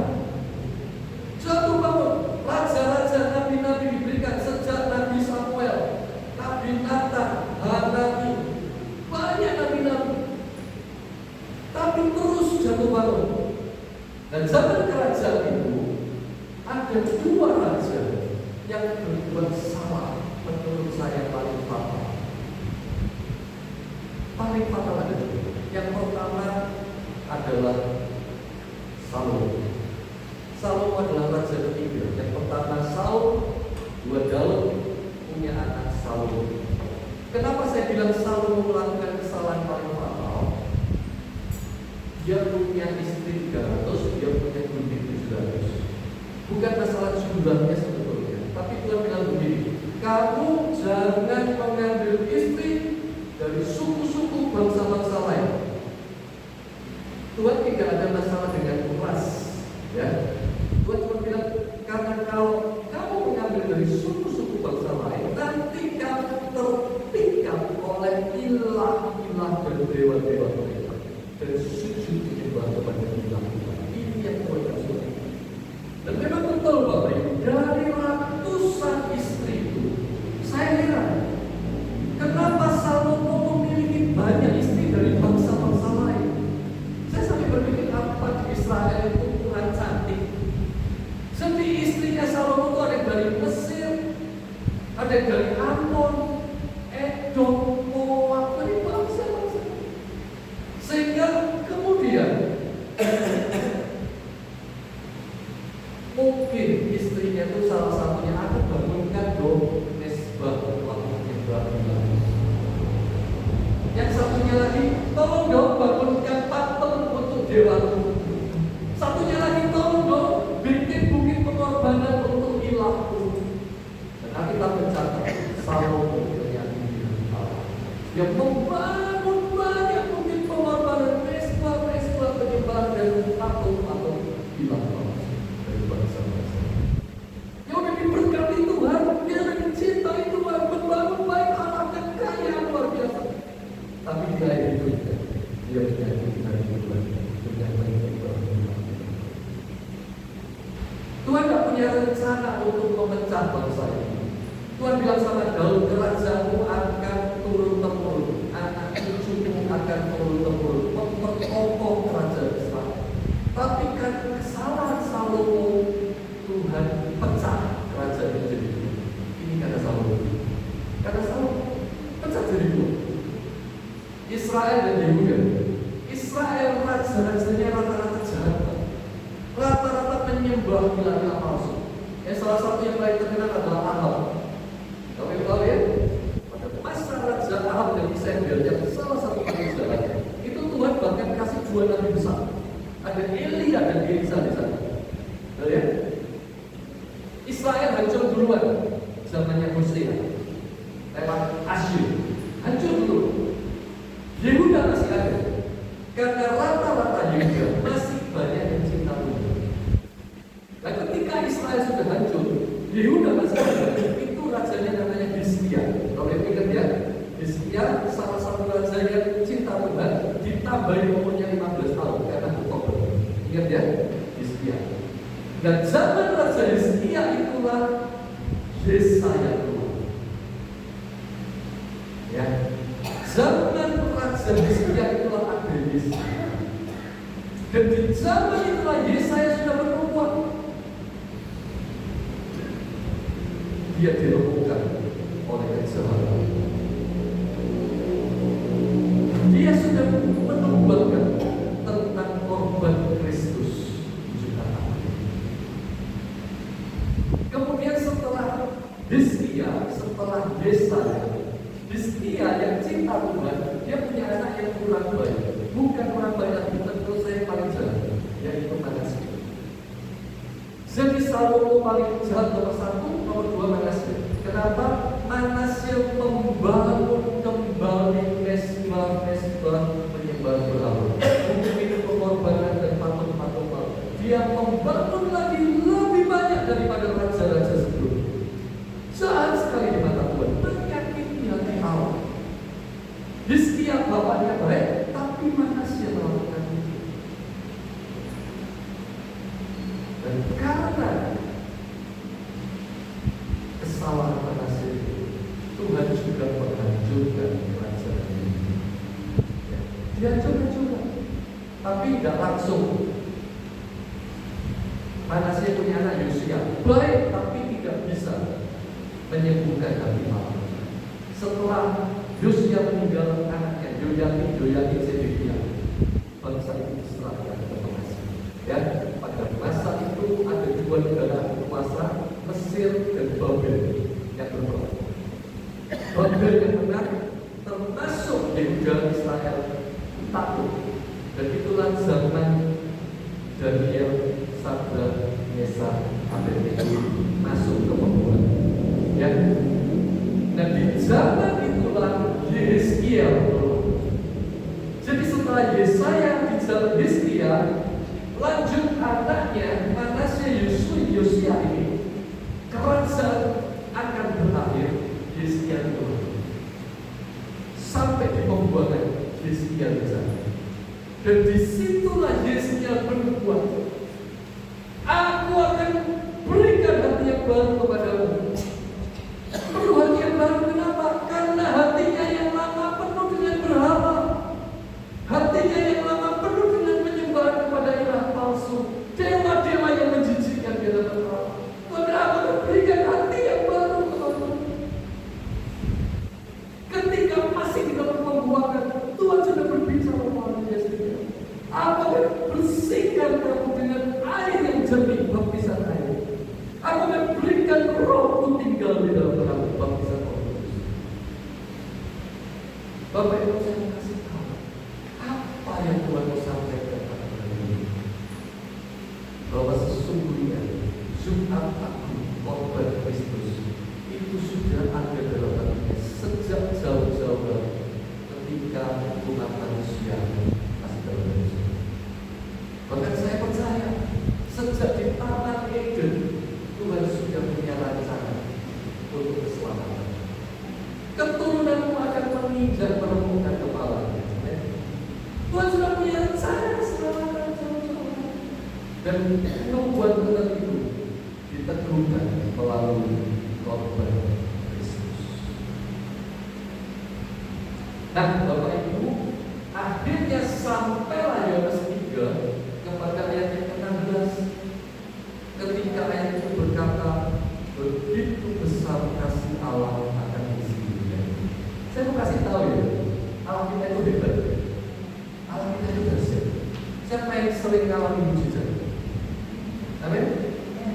Jatuh bangun, raja-raja, nabi-nabi diberikan sejak Nabi Samuel, Nabi Nathan, Hanani, banyak nabi-nabi, tapi terus jatuh bangun. Dan zaman kerajaan itu ada 2 raja yang berbuat salah, menurut saya paling fatal. Paling fatal ada 2. Yang pertama adalah Salomo. Salomo adalah raja ketiga. Yang pertama Saul, 2 Daud, bilang Salomo melakukan kesalahan paling fatal? Dia punya istri 300, dia punya gunting 700. Bukan masalah jumlahnya sebetulnya, tapi Tuhan bilang begini, kamu jangan mengambil istri dari suku-suku bangsa-bangsa lain. Tuhan tidak ada masalah dengan ras, ya. Tuhan cuma bilang, karena kalau kamu mengambil dari suku-suku bangsa lain, nanti kamu terpikat oleh ilah-ilah dan dewa-dewa mereka, dan sujud menyembah kepada ilah-ilah. Ini yang Tuhan kasih. Dan memang betul Bapak Ibu, dari ratusan istri itu, saya heran, kenapa Salomo memiliki banyak istri dari bangsa-bangsa lain? Saya sampai berpikir, apa di Israel itu kurang cantik? Jadi istrinya Salomo itu ada dari Mesir, ada dari Ammon, Edom, Moab, dari bangsa-bangsa. Sehingga kemudian mungkin istrinya itu salah satunya, aku bangunkan dong mesbah waktu menyembah Tuhan. Yang satunya lagi, tolong dong bangunkan patung untuk dewaku. Satunya lagi, tolong dong bikin bukit pengorbanan untuk ilahku. Dan Alkitab mencatat Salomo menyanyi Allah yang membangun banyak bukit pengorbanan, mesbah-mesbah penyembahan dan patung-patung ilah dari bangsa-bangsa. Dia udah diberkati Tuhan, dia udah dicintai Tuhan, membangun baik anak dan kaya luar biasa. Tapi di akhir hidupnya dia menyakiti hari Tuhan, menyakiti Tuhan tidak punya rencana untuk memecah bangsa ini. Tuhan bilang sama Daud, kerajaanmu akan turun-temurun, anak cucumu akan turun-temurun, memperkokoh kerajaan Israel. Tapi karena kesalahan Salomo, Tuhan pecah kerajaan itu jadi dua. Ini karena Salomo. Karena Salomo pecah jadi dua. Israel dan Yehuda. Israel raja-rajanya rata-rata jahat, rata-rata menyembah ilah-ilah palsu. Salah satu yang paling terkenal adalah Ahab. Kamu tahu ya? Pada masa Raja Ahab dan Isabel yang salah satu paling jahat, itu Tuhan bahkan kasih dua nabi besar. Ada Elia dan Elisa di sana. Tahu ya? Israel hancur duluan zamannya Hosea lewat Asyur. Hancur dulu. Yehuda masih ada. Karena rata-rata Yehuda masih banyak yang cinta Tuhan. Dan ketika Israel sudah hancur, Yehuda masih ada. Itu rajanya namanya Hizkia. Kalau ingat ya, Hizkia salah satu raja yang cinta Tuhan, ditambahi umurnya 15 tahun karena bertobat. Ingat ya, Hizkia. Dan zaman Raja Hizkia itulah Yesaya keluar. Ya, zaman Raja Hizkia itulah ada Yesaya. Dan di zaman itulah Yesaya sudah bernubuat. Dia dilumpuhkan oleh kejahatan. Dia sudah menubuatkan tentang korban Kristus jutaan. Kemudian setelah Hizkia, setelah Yesaya, Hizkia yang cinta Tuhan, dia punya anak yang kurang baik. Bukan kurang baik, tapi tentu saya paling jahat, yaitu Manasye. Jadi Salomo paling jahat nomor 1, nomor 2 Manasye. Kenapa? Manasye membangun kembali mesbah-mesbah menyembah berhala, bukit pengorbanan dan patung-patung. Dia membangun lagi lebih banyak daripada raja-raja sebelumnya. Jahat sekali di mata Tuhan, menyakiti hati Allah. Hizkia bapaknya baik, tapi Manasye melakukan itu. Dan karena kesalahan Manasye, Tuhan juga menghancurkan kerajaan ini. Dihancurkan juga, tapi tidak langsung. Manasye punya anak Yosia, baik tapi tidak bisa menyembuhkan hati Allah. Setelah Yosia meninggal, anaknya Yoyakim Sedekia, bangsa itu diserahkan ke Manasye. Ya, pada masa itu ada dua negara berkuasa, Mesir dan Babel yang berperang. Babel yang menang Dan itulah zaman Daniel, Sadrak, Mesak, Abednego masuk ke pembuangan. Ya. Nah di zaman itulah Yehezkiel. Jadi setelah Yesaya di zaman Hizkia, lanjut anaknya Manasya Yosia ini, kerajaan akan berakhir Hizkia itu sampai di pembuangan Hizkia di sana. Dan disitulah Hizkia berbuat, aku akan berikan hati yang baru kepadamu. Perlu hati yang baru, kenapa? Karena hatinya yang lama penuh dengan berhala, hatinya yang lama penuh dengan menyembah kepada ilah palsu, dewa-dewa yang menjijikkan di dalam Allah. Tuhan, aku akan berikan hati yang baru kepadamu. Ketika masih di dalam pembuangan, Tuhan sudah berbicara kepada dia sendiri. Aku akan bersihkan kamu dengan air yang jernih, baptisan air. Aku akan berikan rohku tinggal di dalam kamu, baptisan Roh Kudus. Bapak Ibu, saya mau kasih tahu apa yang Tuhan mau sampaikan pada ini, bahwa sesungguhnya Jumat Agung korban Kristus itu sudah ada dalam hatinya sejak jauh-jauh ketika umat manusia masih dalam Yesus. Bahkan saya percaya sejak di Taman Eden Tuhan sudah punya rencana untuk keselamatan. Keturunanmu akan menginjak permukaan kepalanya. Tuhan sudah punya rencana keselamatan jauh-jauh. Dan membuat kita itu diteguhkan melalui korban Kristus. Nah, Bapak Ibu, akhirnya sampailah Yohanes 3 kepada ayat yang ke-16. Ketika ayat itu berkata, begitu besar kasih Allah akan isi dunia. Saya mau kasih tahu ya, Allah kita itu hebat. Allah kita itu dahsyat. Siapa yang sering ngalami mujizat? Amin.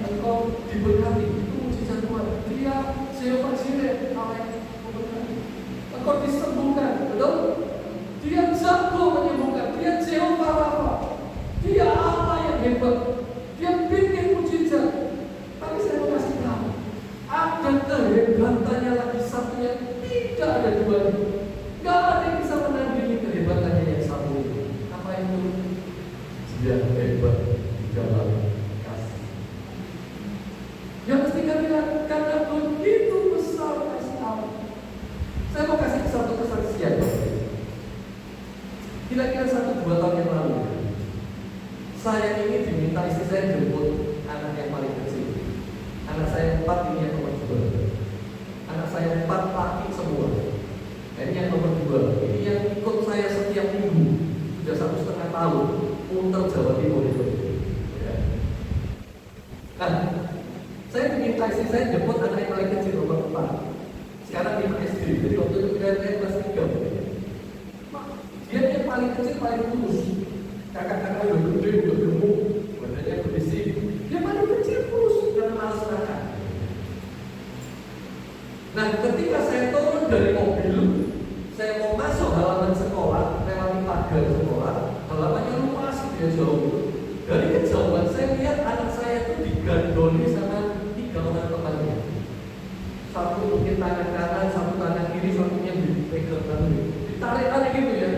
Engkau diberkati, itu mujizat Tuhan. Dia Jehovah Jireh, Allah yang memberkati. Engkau disembuhkan, betul? Dia jago menyembuhkan. Dia Jehovah Rafa. Dia Allah yang hebat. Dia bikin mujizat. Tapi saya mau kasih tahu, ada kehebatannya lagi satu yang tidak ada duanya. Gak ada yang bisa menandingi kehebatannya yang satu itu. Apa itu? Dia hebat di dalam kasih. Yang mesti kami bilang, karena begitu besar kasih Allah. Saya mau kasih satu kesaksian. Kira-kira 1-2 tahun yang lalu, saya ini diminta istri saya jemput anak yang paling kecil. Anak saya 4, ini yang nomor 2. Anak saya 4 laki semua. Ini yang nomor 2. Ini yang ikut saya setiap minggu. Sudah 1,5 tahun. Muter Jawa Timur itu. Ya. Nah, saya diminta istri saya jemput anak yang paling kecil nomor 4. Sekarang 5 SD. Jadi waktu itu saya kelas 3. Dia yang paling kecil paling kurus. Kakak-kakak udah gede, udah gemuk, badannya berisi. Dia paling kecil kurus dan malas makan. Nah, ketika saya turun dari mobil, saya mau masuk halaman sekolah, lewati pagar sekolah, halamannya luas, dia jauh. Dari kejauhan saya lihat anak saya itu digandoli sama 3 orang temannya. Satu mungkin tangan kanan, satu tangan kiri, satunya dipegang, ditarik-tarik gitu ya.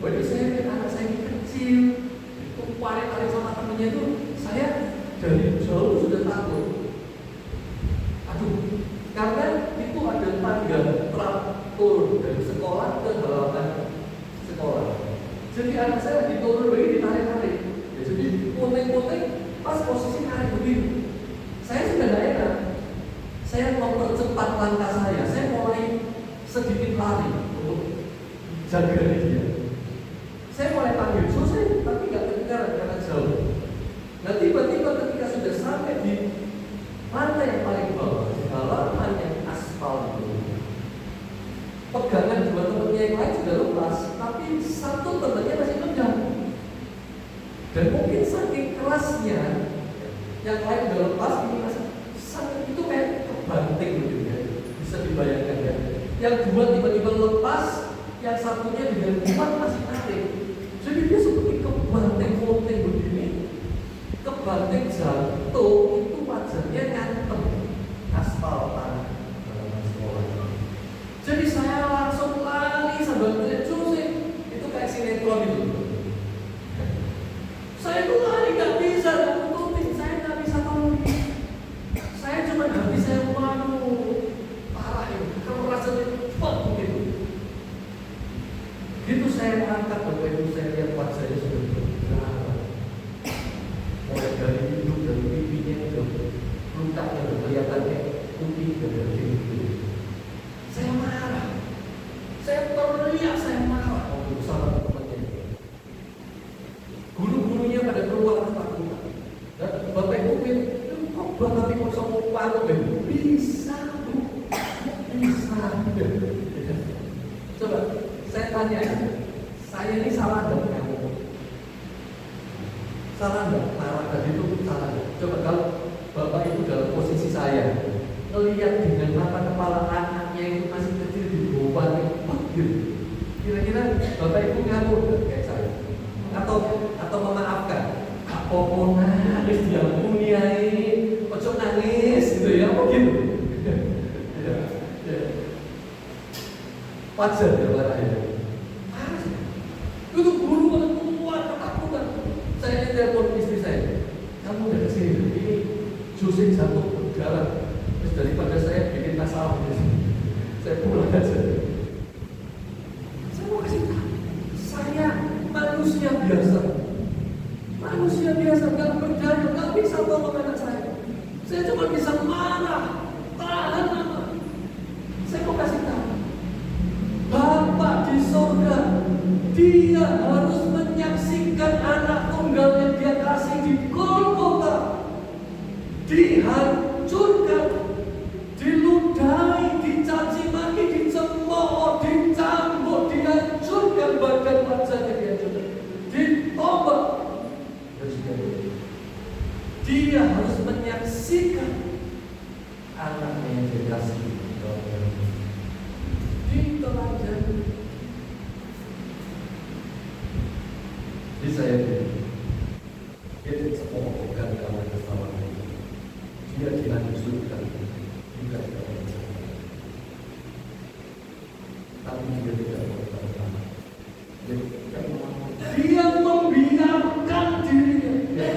Jadi saya lihat anak saya ini kecil, itu tarik-tarik sama temennya itu, saya dari jauh sudah takut. Aduh, karena itu ada tangga trap turun dari sekolah ke halaman sekolah. Jadi anak saya lagi turun begini ditarik-tarik. Ya, jadi poteng-poteng pas posisi narik begini. Saya sudah tidak enak. Saya mau percepat langkah saya mulai sedikit lari untuk jaga dia. Saya mulai panggil Susi, tapi nggak kedengaran karena jauh. Nah tiba-tiba ketika sudah sampai di lantai yang paling bawah, halaman yang aspal itu, pegangan 2 temannya yang lain sudah lepas, tapi 1 temannya masih pegang. Dan mungkin saking kerasnya, yang lain sudah lepas, ini masih sakit, itu kayak kebanting gitu ya, bisa dibayangkan ya. Yang 2 tiba-tiba lepas, yang satunya dengan kuat masih tarik. Jadi dia seperti kebanting-banting begini, kebanting jatuh, itu wajahnya ngantem aspal tanah dalam sekolah. Jadi saya langsung lari sambil teriak, itu kayak sinetron itu. Saya tuh lari gak bisa, gak tutupin, saya gak bisa tolong. Saya cuma hati saya parah ini, kalau rasanya cepat begitu. Gitu saya angkat Bapak Ibu, saya lihat wajahnya sudah berdarah. Mulai dari hidung, dari pipinya, dari lutangnya udah kelihatan kayak putih dari hidung. Saya marah, saya teriak, saya marah. Oh, salah temannya. Guru-gurunya pada keluar ketakutan. Dan Bapak Ibu bilang, kok Bapak Ibu sama palu? Bisa, Bu. Bisa. Coba, saya tanya, saya ini salah enggak kamu? Salah enggak? Marah tadi itu salah enggak? Coba kalau Bapak Ibu dalam posisi saya, melihat dengan mata kepala anaknya yang masih kecil di bawah gitu. Kira-kira Bapak Ibu ngaku kayak saya? Atau memaafkan? Apa nangis diampuni ae, ojo nangis gitu ya, apa gitu? Ya. Wajar ya marahnya. Itu guru keluar ketakutan. Saya telepon istri saya, kamu udah kesini, ini Jose jatuh berdarah. Terus daripada saya bikin masalah di sini, saya pulang aja. Saya mau kasih tahu, saya manusia biasa, nggak berdaya, nggak bisa tolong anak saya. Saya cuma bisa marah, tahan apa. Saya mau kasih tahu, Bapak di surga, Dia harus menyaksikan anak tunggal yang Dia kasih di Golgota dihancurkan, diludahi, dicaci maki, dicemooh, dicambuk, dihancurkan, badan wajahnya dihancurkan, ditombak. Dia harus menyaksikan anaknya yang dikasih ditelanjani. Jadi saya itu semua bukan karena kesalahan. Dia dihancurkan bukan karena kesalahan, tapi dia tidak bersalah. Dia membiarkan dirinya.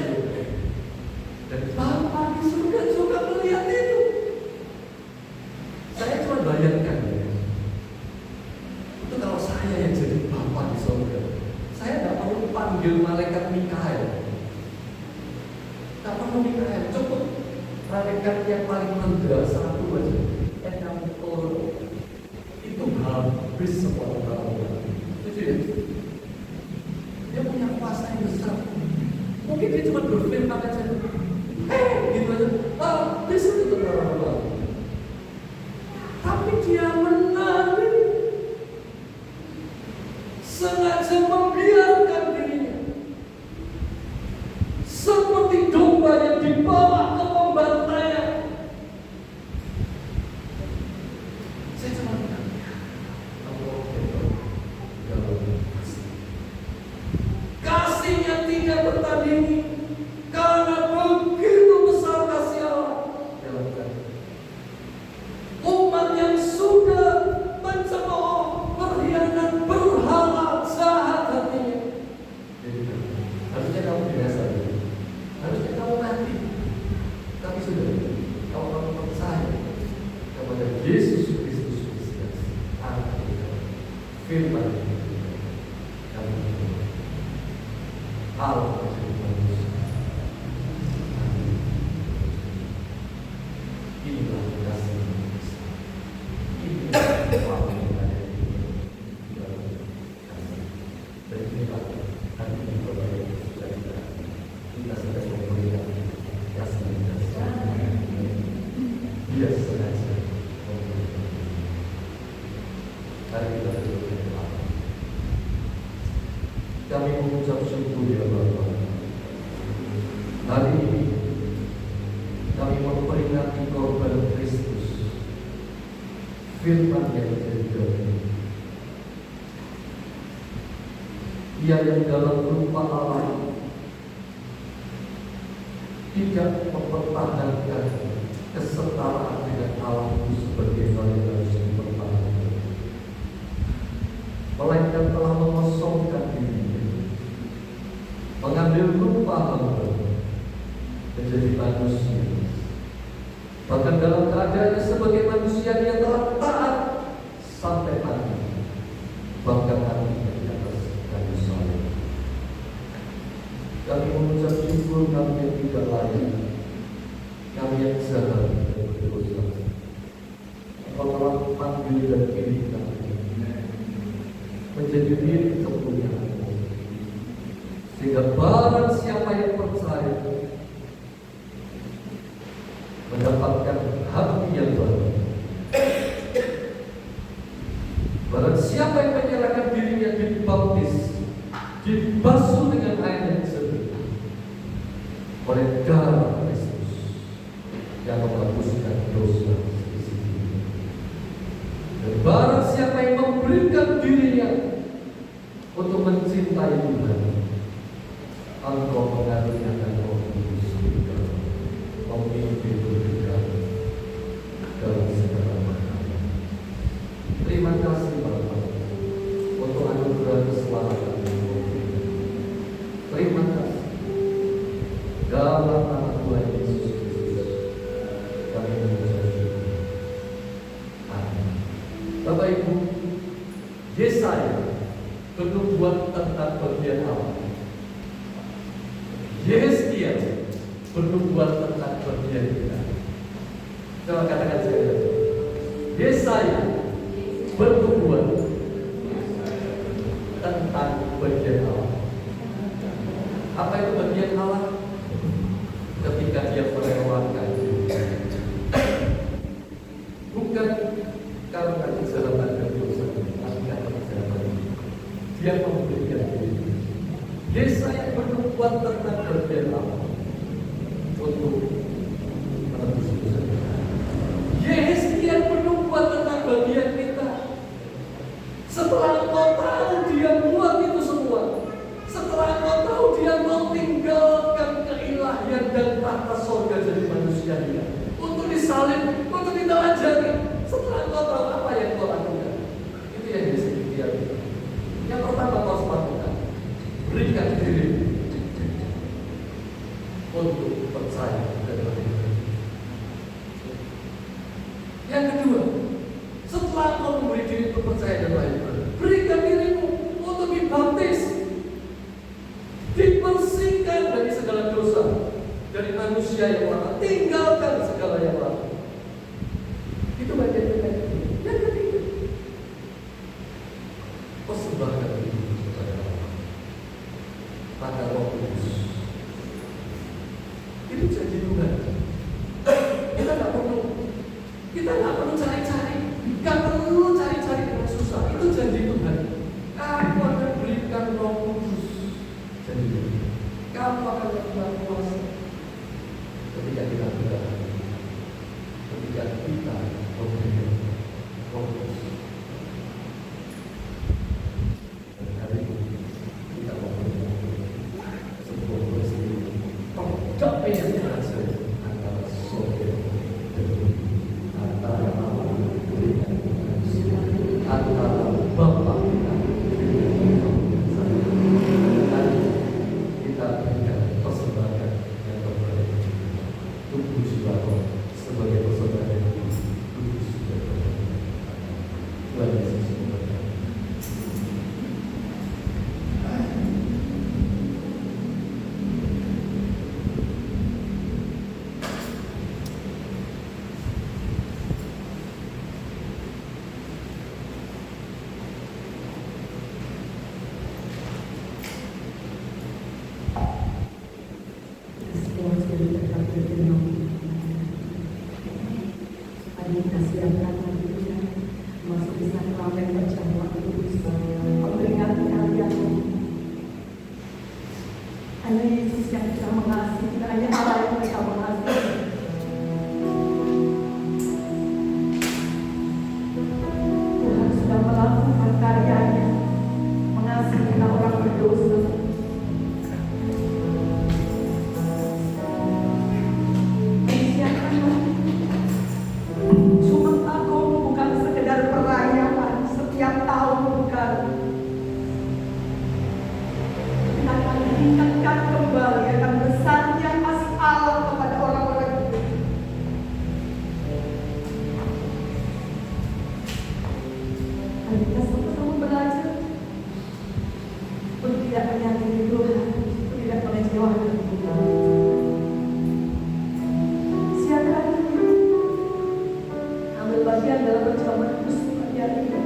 Dan Bapak di surga juga melihat itu. Saya cuma bayangkan ya. Itu kalau saya yang jadi Bapak di surga, saya tidak perlu panggil malaikat Mikael. Tak perlu Mikael, cukup malaikat yang paling rendah satu aja. Yang itu habis semua orang. Itu ya. Dia punya kuasa yang besar. Mungkin dia cuma berfirman aja, gitu aja, habis itu orang. Tapi dia menang, sengaja membiarkan dirinya seperti domba yang dibawa ke pembantaian. Saya cuma bilang, kasihnya tidak bertandingi, karena begitu besar kasih Allah. Umat yang sudah mencemooh, berkhianat, berhala, jahat hatinya. Harusnya kamu biasa, harusnya kamu mati. Tapi sudah, kamu percaya kepada Yesus Kristus Mesias, Anak Allah, firman kamu Allah menjadi manusia. Inilah kasih manusia. Inilah apa yang ada di dalam kasih. Dan inilah hati yang terbaik dari kita sedang memberikan kasih manusia. Dia sengaja memberikan. Mari kita berdoa. Kami mengucap syukur ya Bapa. Hari ini kami memperingati korban Kristus, firman yang terjadi. Dia yang dalam rupa Allah tidak mempertahankan kesetaraan dengan Allah itu sebagai hal yang harus dipertahankan, melainkan telah mengosongkan dirinya, mengambil rupa hamba, menjadi manusia. Bahkan dalam keadaannya sebagai manusia dia telah taat sampai mati, bahkan matinya di atas kayu salib. Kami mengucap syukur kami yang tidak layak, kami yang jahat dan berdosa. Engkau telah panggil dan pilih kami menjadi diri kepunyaanmu, sehingga barang siapa yang percaya mendapatkan hati yang baru. Barang siapa yang menyerahkan dirinya dibaptis, dibasuh dengan air yang sejuk oleh darah Kristus yang menghapuskan dosa di sini. Dan barang siapa yang memberikan dirinya untuk mencintai Tuhan, engkau mengaruniakan Roh Kudus juga, memimpin juga dalam segala hal. Terima kasih Bapa untuk anugerah keselamatan. Terima kasih dalam nama Tuhan Yesus Kristus kami mengucap syukur. Amin. Bapak Ibu, Yesaya bernubuat tentang bagian Allah. Yesaya bernubuat tentang bagian kita. Coba katakan saya. Yesaya bernubuat tentang bagian Allah. Apa itu bagian Allah? Ketika dia merelakan, bukan karena kejahatan dan dosa, tapi karena kejahatan dia memberikan diri. Yesaya bernubuat tentang bagian Allah untuk menebus dosa. Yesaya bernubuat tentang bagian kita. Setelah engkau tahu dia buat itu semua, setelah engkau tahu dia mau tinggalkan keilahian dan tahta surga jadi manusia dia untuk disalib, untuk ditelanjangi. Setelah engkau tahu apa yang kau lakukan, itu yang disebut dia. Yang pertama kau harus lakukan, berikan diri untuk percaya dan beriman. Yang kedua, setelah kau memberi diri untuk percaya dan beriman, berikan dirimu untuk dibaptis, dibersihkan dari segala dosa, dari manusia yang lama, tinggalkan segala yang lama. Itu bagian kita. Yang ketiga, persembahkan diri kepada Allah, pada Roh Kudus. Itu janji Tuhan. Kita nggak perlu cari-cari, nggak perlu cari-cari dengan susah. Itu janji Tuhan. Aku akan berikan Roh Kudus. Janji. Kamu akan dapat kuasa ketika kita berdoa, ketika kita memberikan Roh Kudus. Dan hari ini kita memberikan sebuah peristiwa pencapaian yang berhasil antara surga dan bumi, antara Allah dengan manusia, antara Bapa kita dengan manusia. Kita berikan persembahan yang terbaik untuk jiwa sebagai persembahan Mari kita sama-sama belajar untuk tidak menyakiti Tuhan, untuk tidak mengecewakan Tuhan. Siapkan ambil bagian dalam perjamuan kudus pagi hari ini.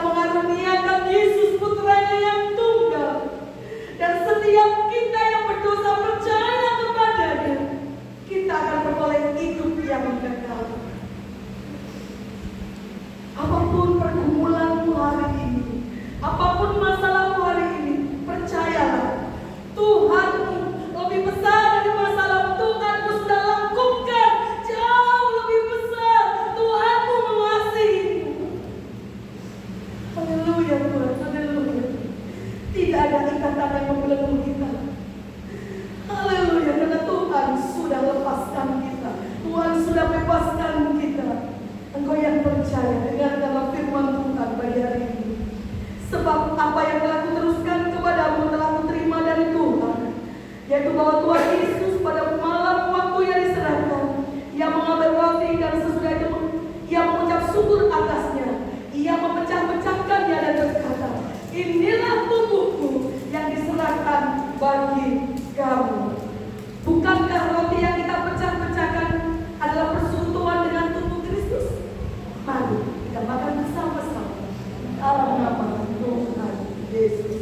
mengaruniakan Yesus putranya yang tunggal. Dan setiap kita yang berdosa percaya kepadanya, kita akan beroleh hidup yang kekal. Apapun pergumulanmu hari ini, apapun masalahmu hari ini, percayalah Tuhanmu lebih besar dari masalah. Tuhanmu sudah lakukan jauh lebih besar. Tuhanmu mengasihimu. Haleluya Tuhan, haleluya. Tidak ada ikatan yang membelenggu kita. Haleluya, karena Tuhan sudah lepaskan kita. Tuhan sudah bebaskan kita. Engkau yang percaya, dengarkanlah firman Tuhan bagi hari ini. Sebab apa yang telah kuteruskan kepadamu telah kuterima dari Tuhan, yaitu bahwa Tuhan Yesus pada malam waktu yang diserahkan, Ia mengambil roti dan sesudah itu Ia mengucap syukur atasnya. Ia memecah-pecahkannya dan berkata, inilah tubuhku yang diserahkan bagi kamu. Bukankah roti yang kita pecah-pecahkan adalah persekutuan dengan tubuh Kristus? Mari kita makan bersama-sama dalam nama Tuhan Yesus.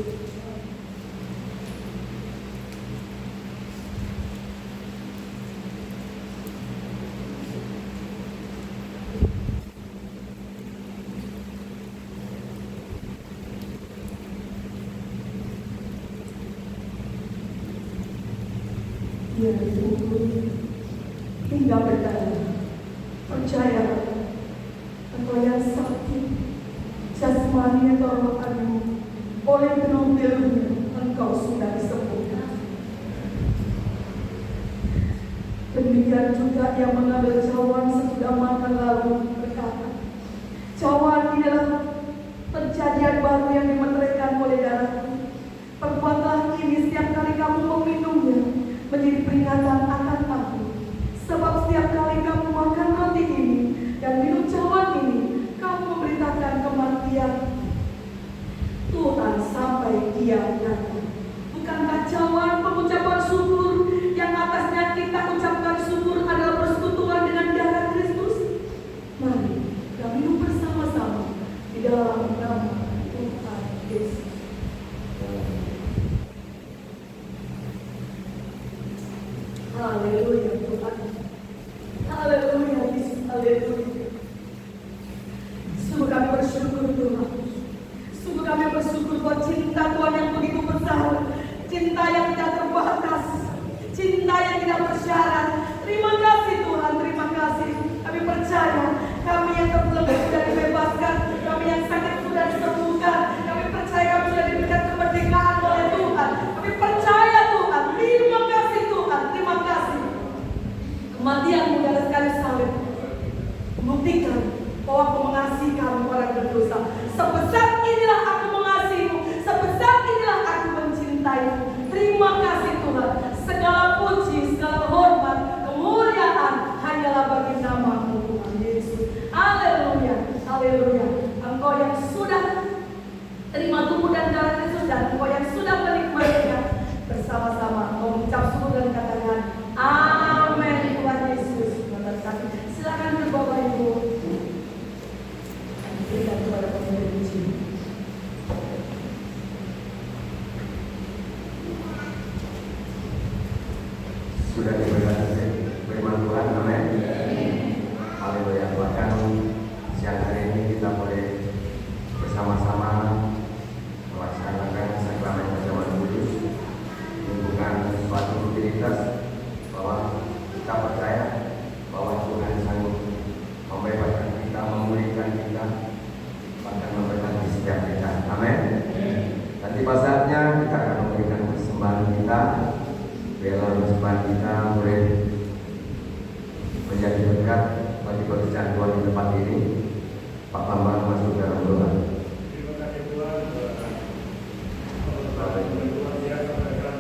Dia dihukum hingga berdarah. Percayalah, engkau yang sakit jasmani atau rohanimu, oleh penampilannya engkau sudah disembuhkan. Demikian juga yang mengambil cawan sesudah makan lalu berkata, cawan ini adalah perjanjian baru yang dimeteraikan oleh darahku. Perbuatlah ini setiap kali kamu meminumnya, menjadi peringatan akan aku. Sebab setiap kali kamu makan roti ini dan minum cawan ini, kamu memberitakan kematian Tuhan sampai Dia datang. Bukankah cawan pengucapan syukur yang atasnya kita ucapkan syukur adalah persekutuan dengan darah Kristus? Mari kita minum bersama-sama di dalam nama Tuhan Yesus. Haleluya Tuhan. Haleluya Yesus. Haleluya. Sungguh kami bersyukur Tuhan. Sungguh kami bersyukur buat cinta Tuhan yang begitu besar. Cinta yang tidak terbatas. Cinta yang tidak bersyarat. Terima kasih Tuhan. Terima kasih. Kami percaya kami yang terbelenggu sudah dibebaskan. Kami yang sakit sudah disembuhkan. Kami percaya kami sudah diberikan kemerdekaan oleh Tuhan. Kami percaya Tuhan. Terima kasih Tuhan. Terima kasih. Kematian-Mu di atas kayu salib membuktikan bahwa Aku mengasihi kamu orang berdosa. Sebesar inilah Aku mengasihimu. Sebesar inilah Aku mencintaimu. Terima kasih Tuhan. Segala puji, segala hormat, kemuliaan hanyalah bagi nama-Mu Tuhan Yesus. Haleluya. Haleluya. Engkau yang sudah terima tubuh dan darah Kristus dan engkau yang sudah menikmatinya bersama-sama mengucap syukur dan katakan amin. Tuhan Yesus memberkati. Silakan berbawa Ibu. Berikan kepada pemimpin puji. Sudah diberkati firman Tuhan, amin. Haleluya. Bahkan siang hari ini kita boleh bersama-sama melaksanakan sakramen perjamuan kudus. Ini bukan suatu rutinitas, bahwa kita percaya bahwa Tuhan sanggup membebaskan kita, memulihkan kita, bahkan memberkati setiap kita. Amin. Dan tiba saatnya kita akan memberikan persembahan kita. Biarlah persembahan kita boleh menjadi berkat bagi pekerjaan Tuhan di tempat ini. Pak Bambang masuk dalam doa. Terima kasih Tuhan. Tuhan biasa mereka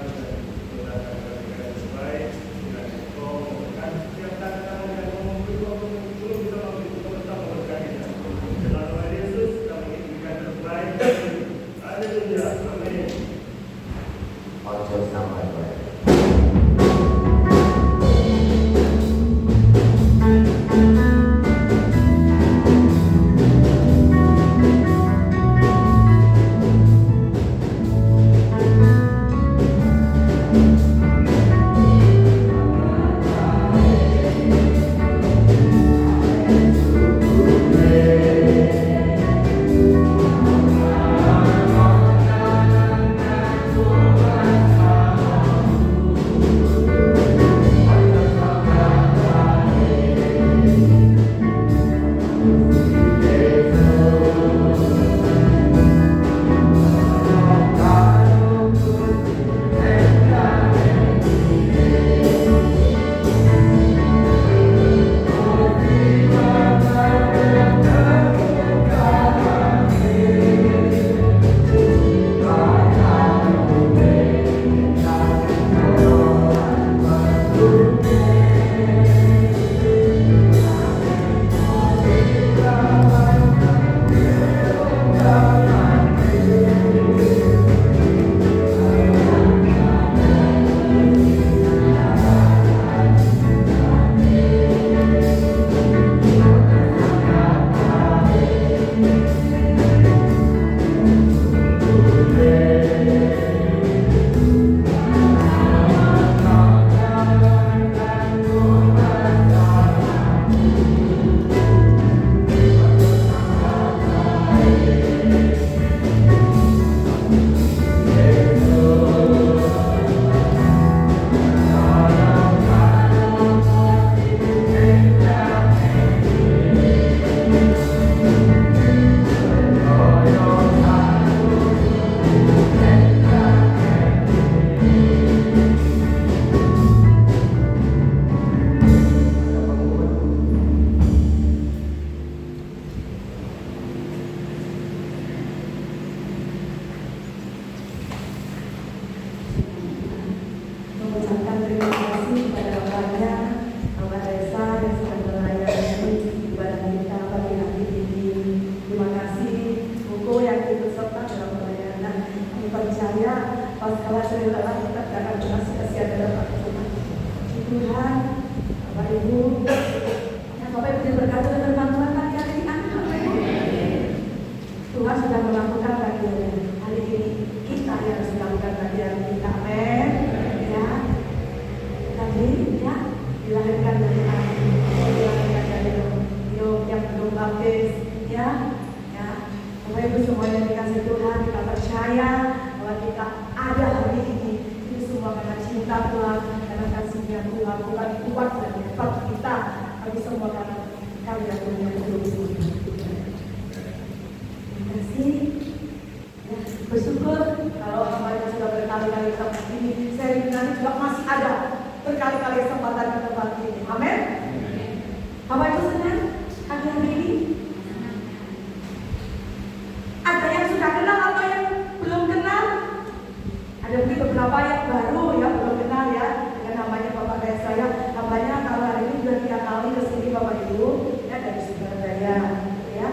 baik dan kan setiap kali yang ngomong belum bisa kita memberkati. Dalam nama Yesus kami berikan terbaik. Haleluya. Amin. Ojo sampai baik. kasih lelah kita tidak akan pernah sia-sia dalam waktu Tuhan. Tuhan, Bapak Ibu, yang Bapak Ibu diberkati dengan bantuan pagi hari ini. Tuhan sudah melakukan bagiannya. Hari ini kita yang harus melakukan bagian kita. Amin. Ya, tadi ya dilahirkan dari air, dilahirkan dari Roh yang belum baptis. Ya, ya. Bapak Ibu semuanya dikasih Tuhan, kita percaya bahwa kita ada hari ini. Ini semua karena cinta Tuhan, karena kasihnya Tuhan, bukan kuat dan hebat kita, tapi semua karena karya Tuhan yang terus. Terima kasih. Ya, bersyukur kalau hambanya sudah berkali-kali tempat ini. Saya nanti juga masih ada berkali-kali kesempatan di tempat ini. Amin. Bapak Ibu senang hari ini? Ada yang sudah kenal atau yang belum kenal? Ada mungkin beberapa yang baru ya, belum kenal ya dengan namanya Bapak kayak saya. Hambanya kalau hari ini sudah 3 kali kesini Bapak Ibu ya, dari Surabaya ya.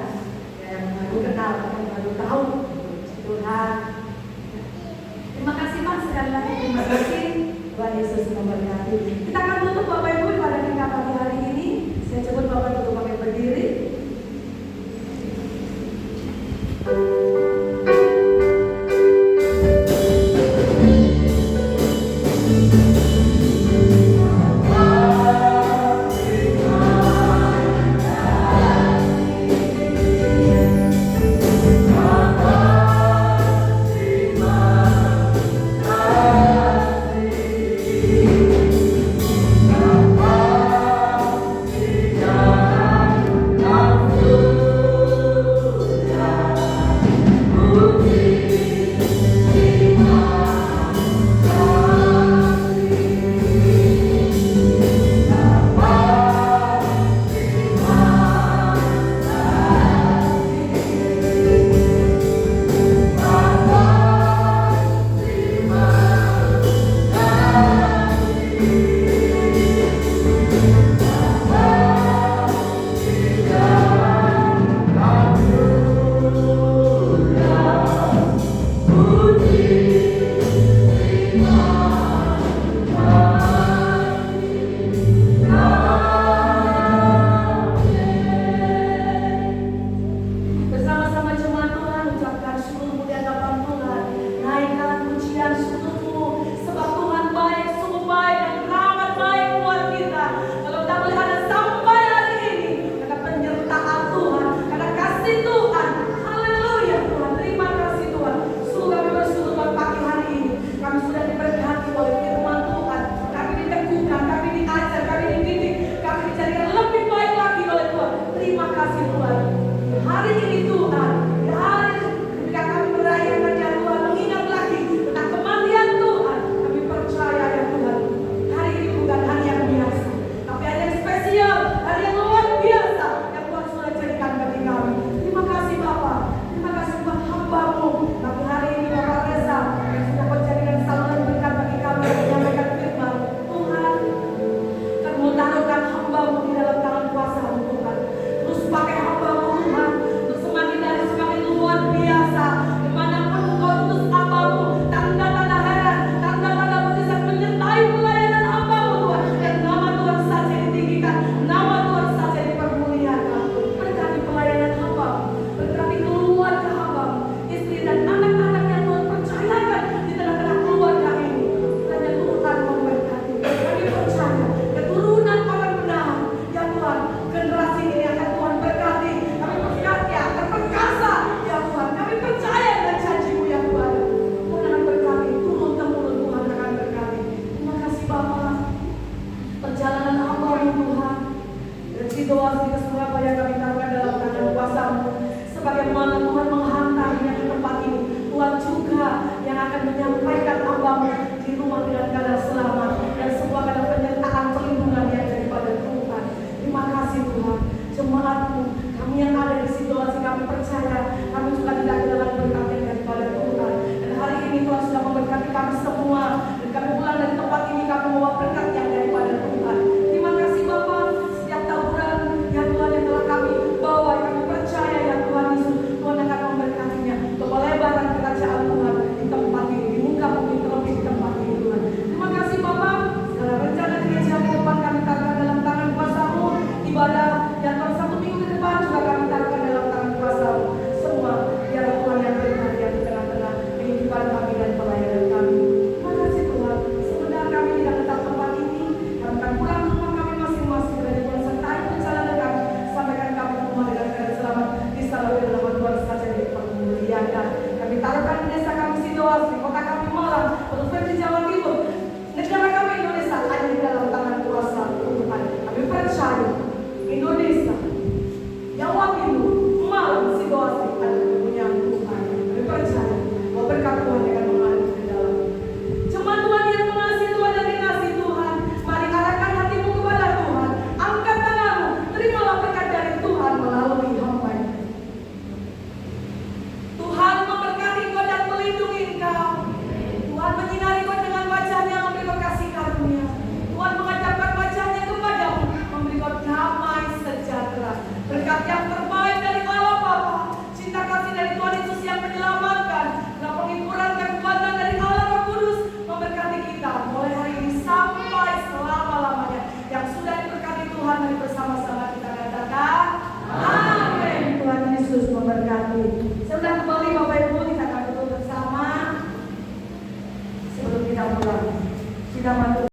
Yang baru kenal, yang baru tahu Tuhan. Terima kasih Pak sekali lagi, terima kasih. Tuhan Yesus memberkati. Kita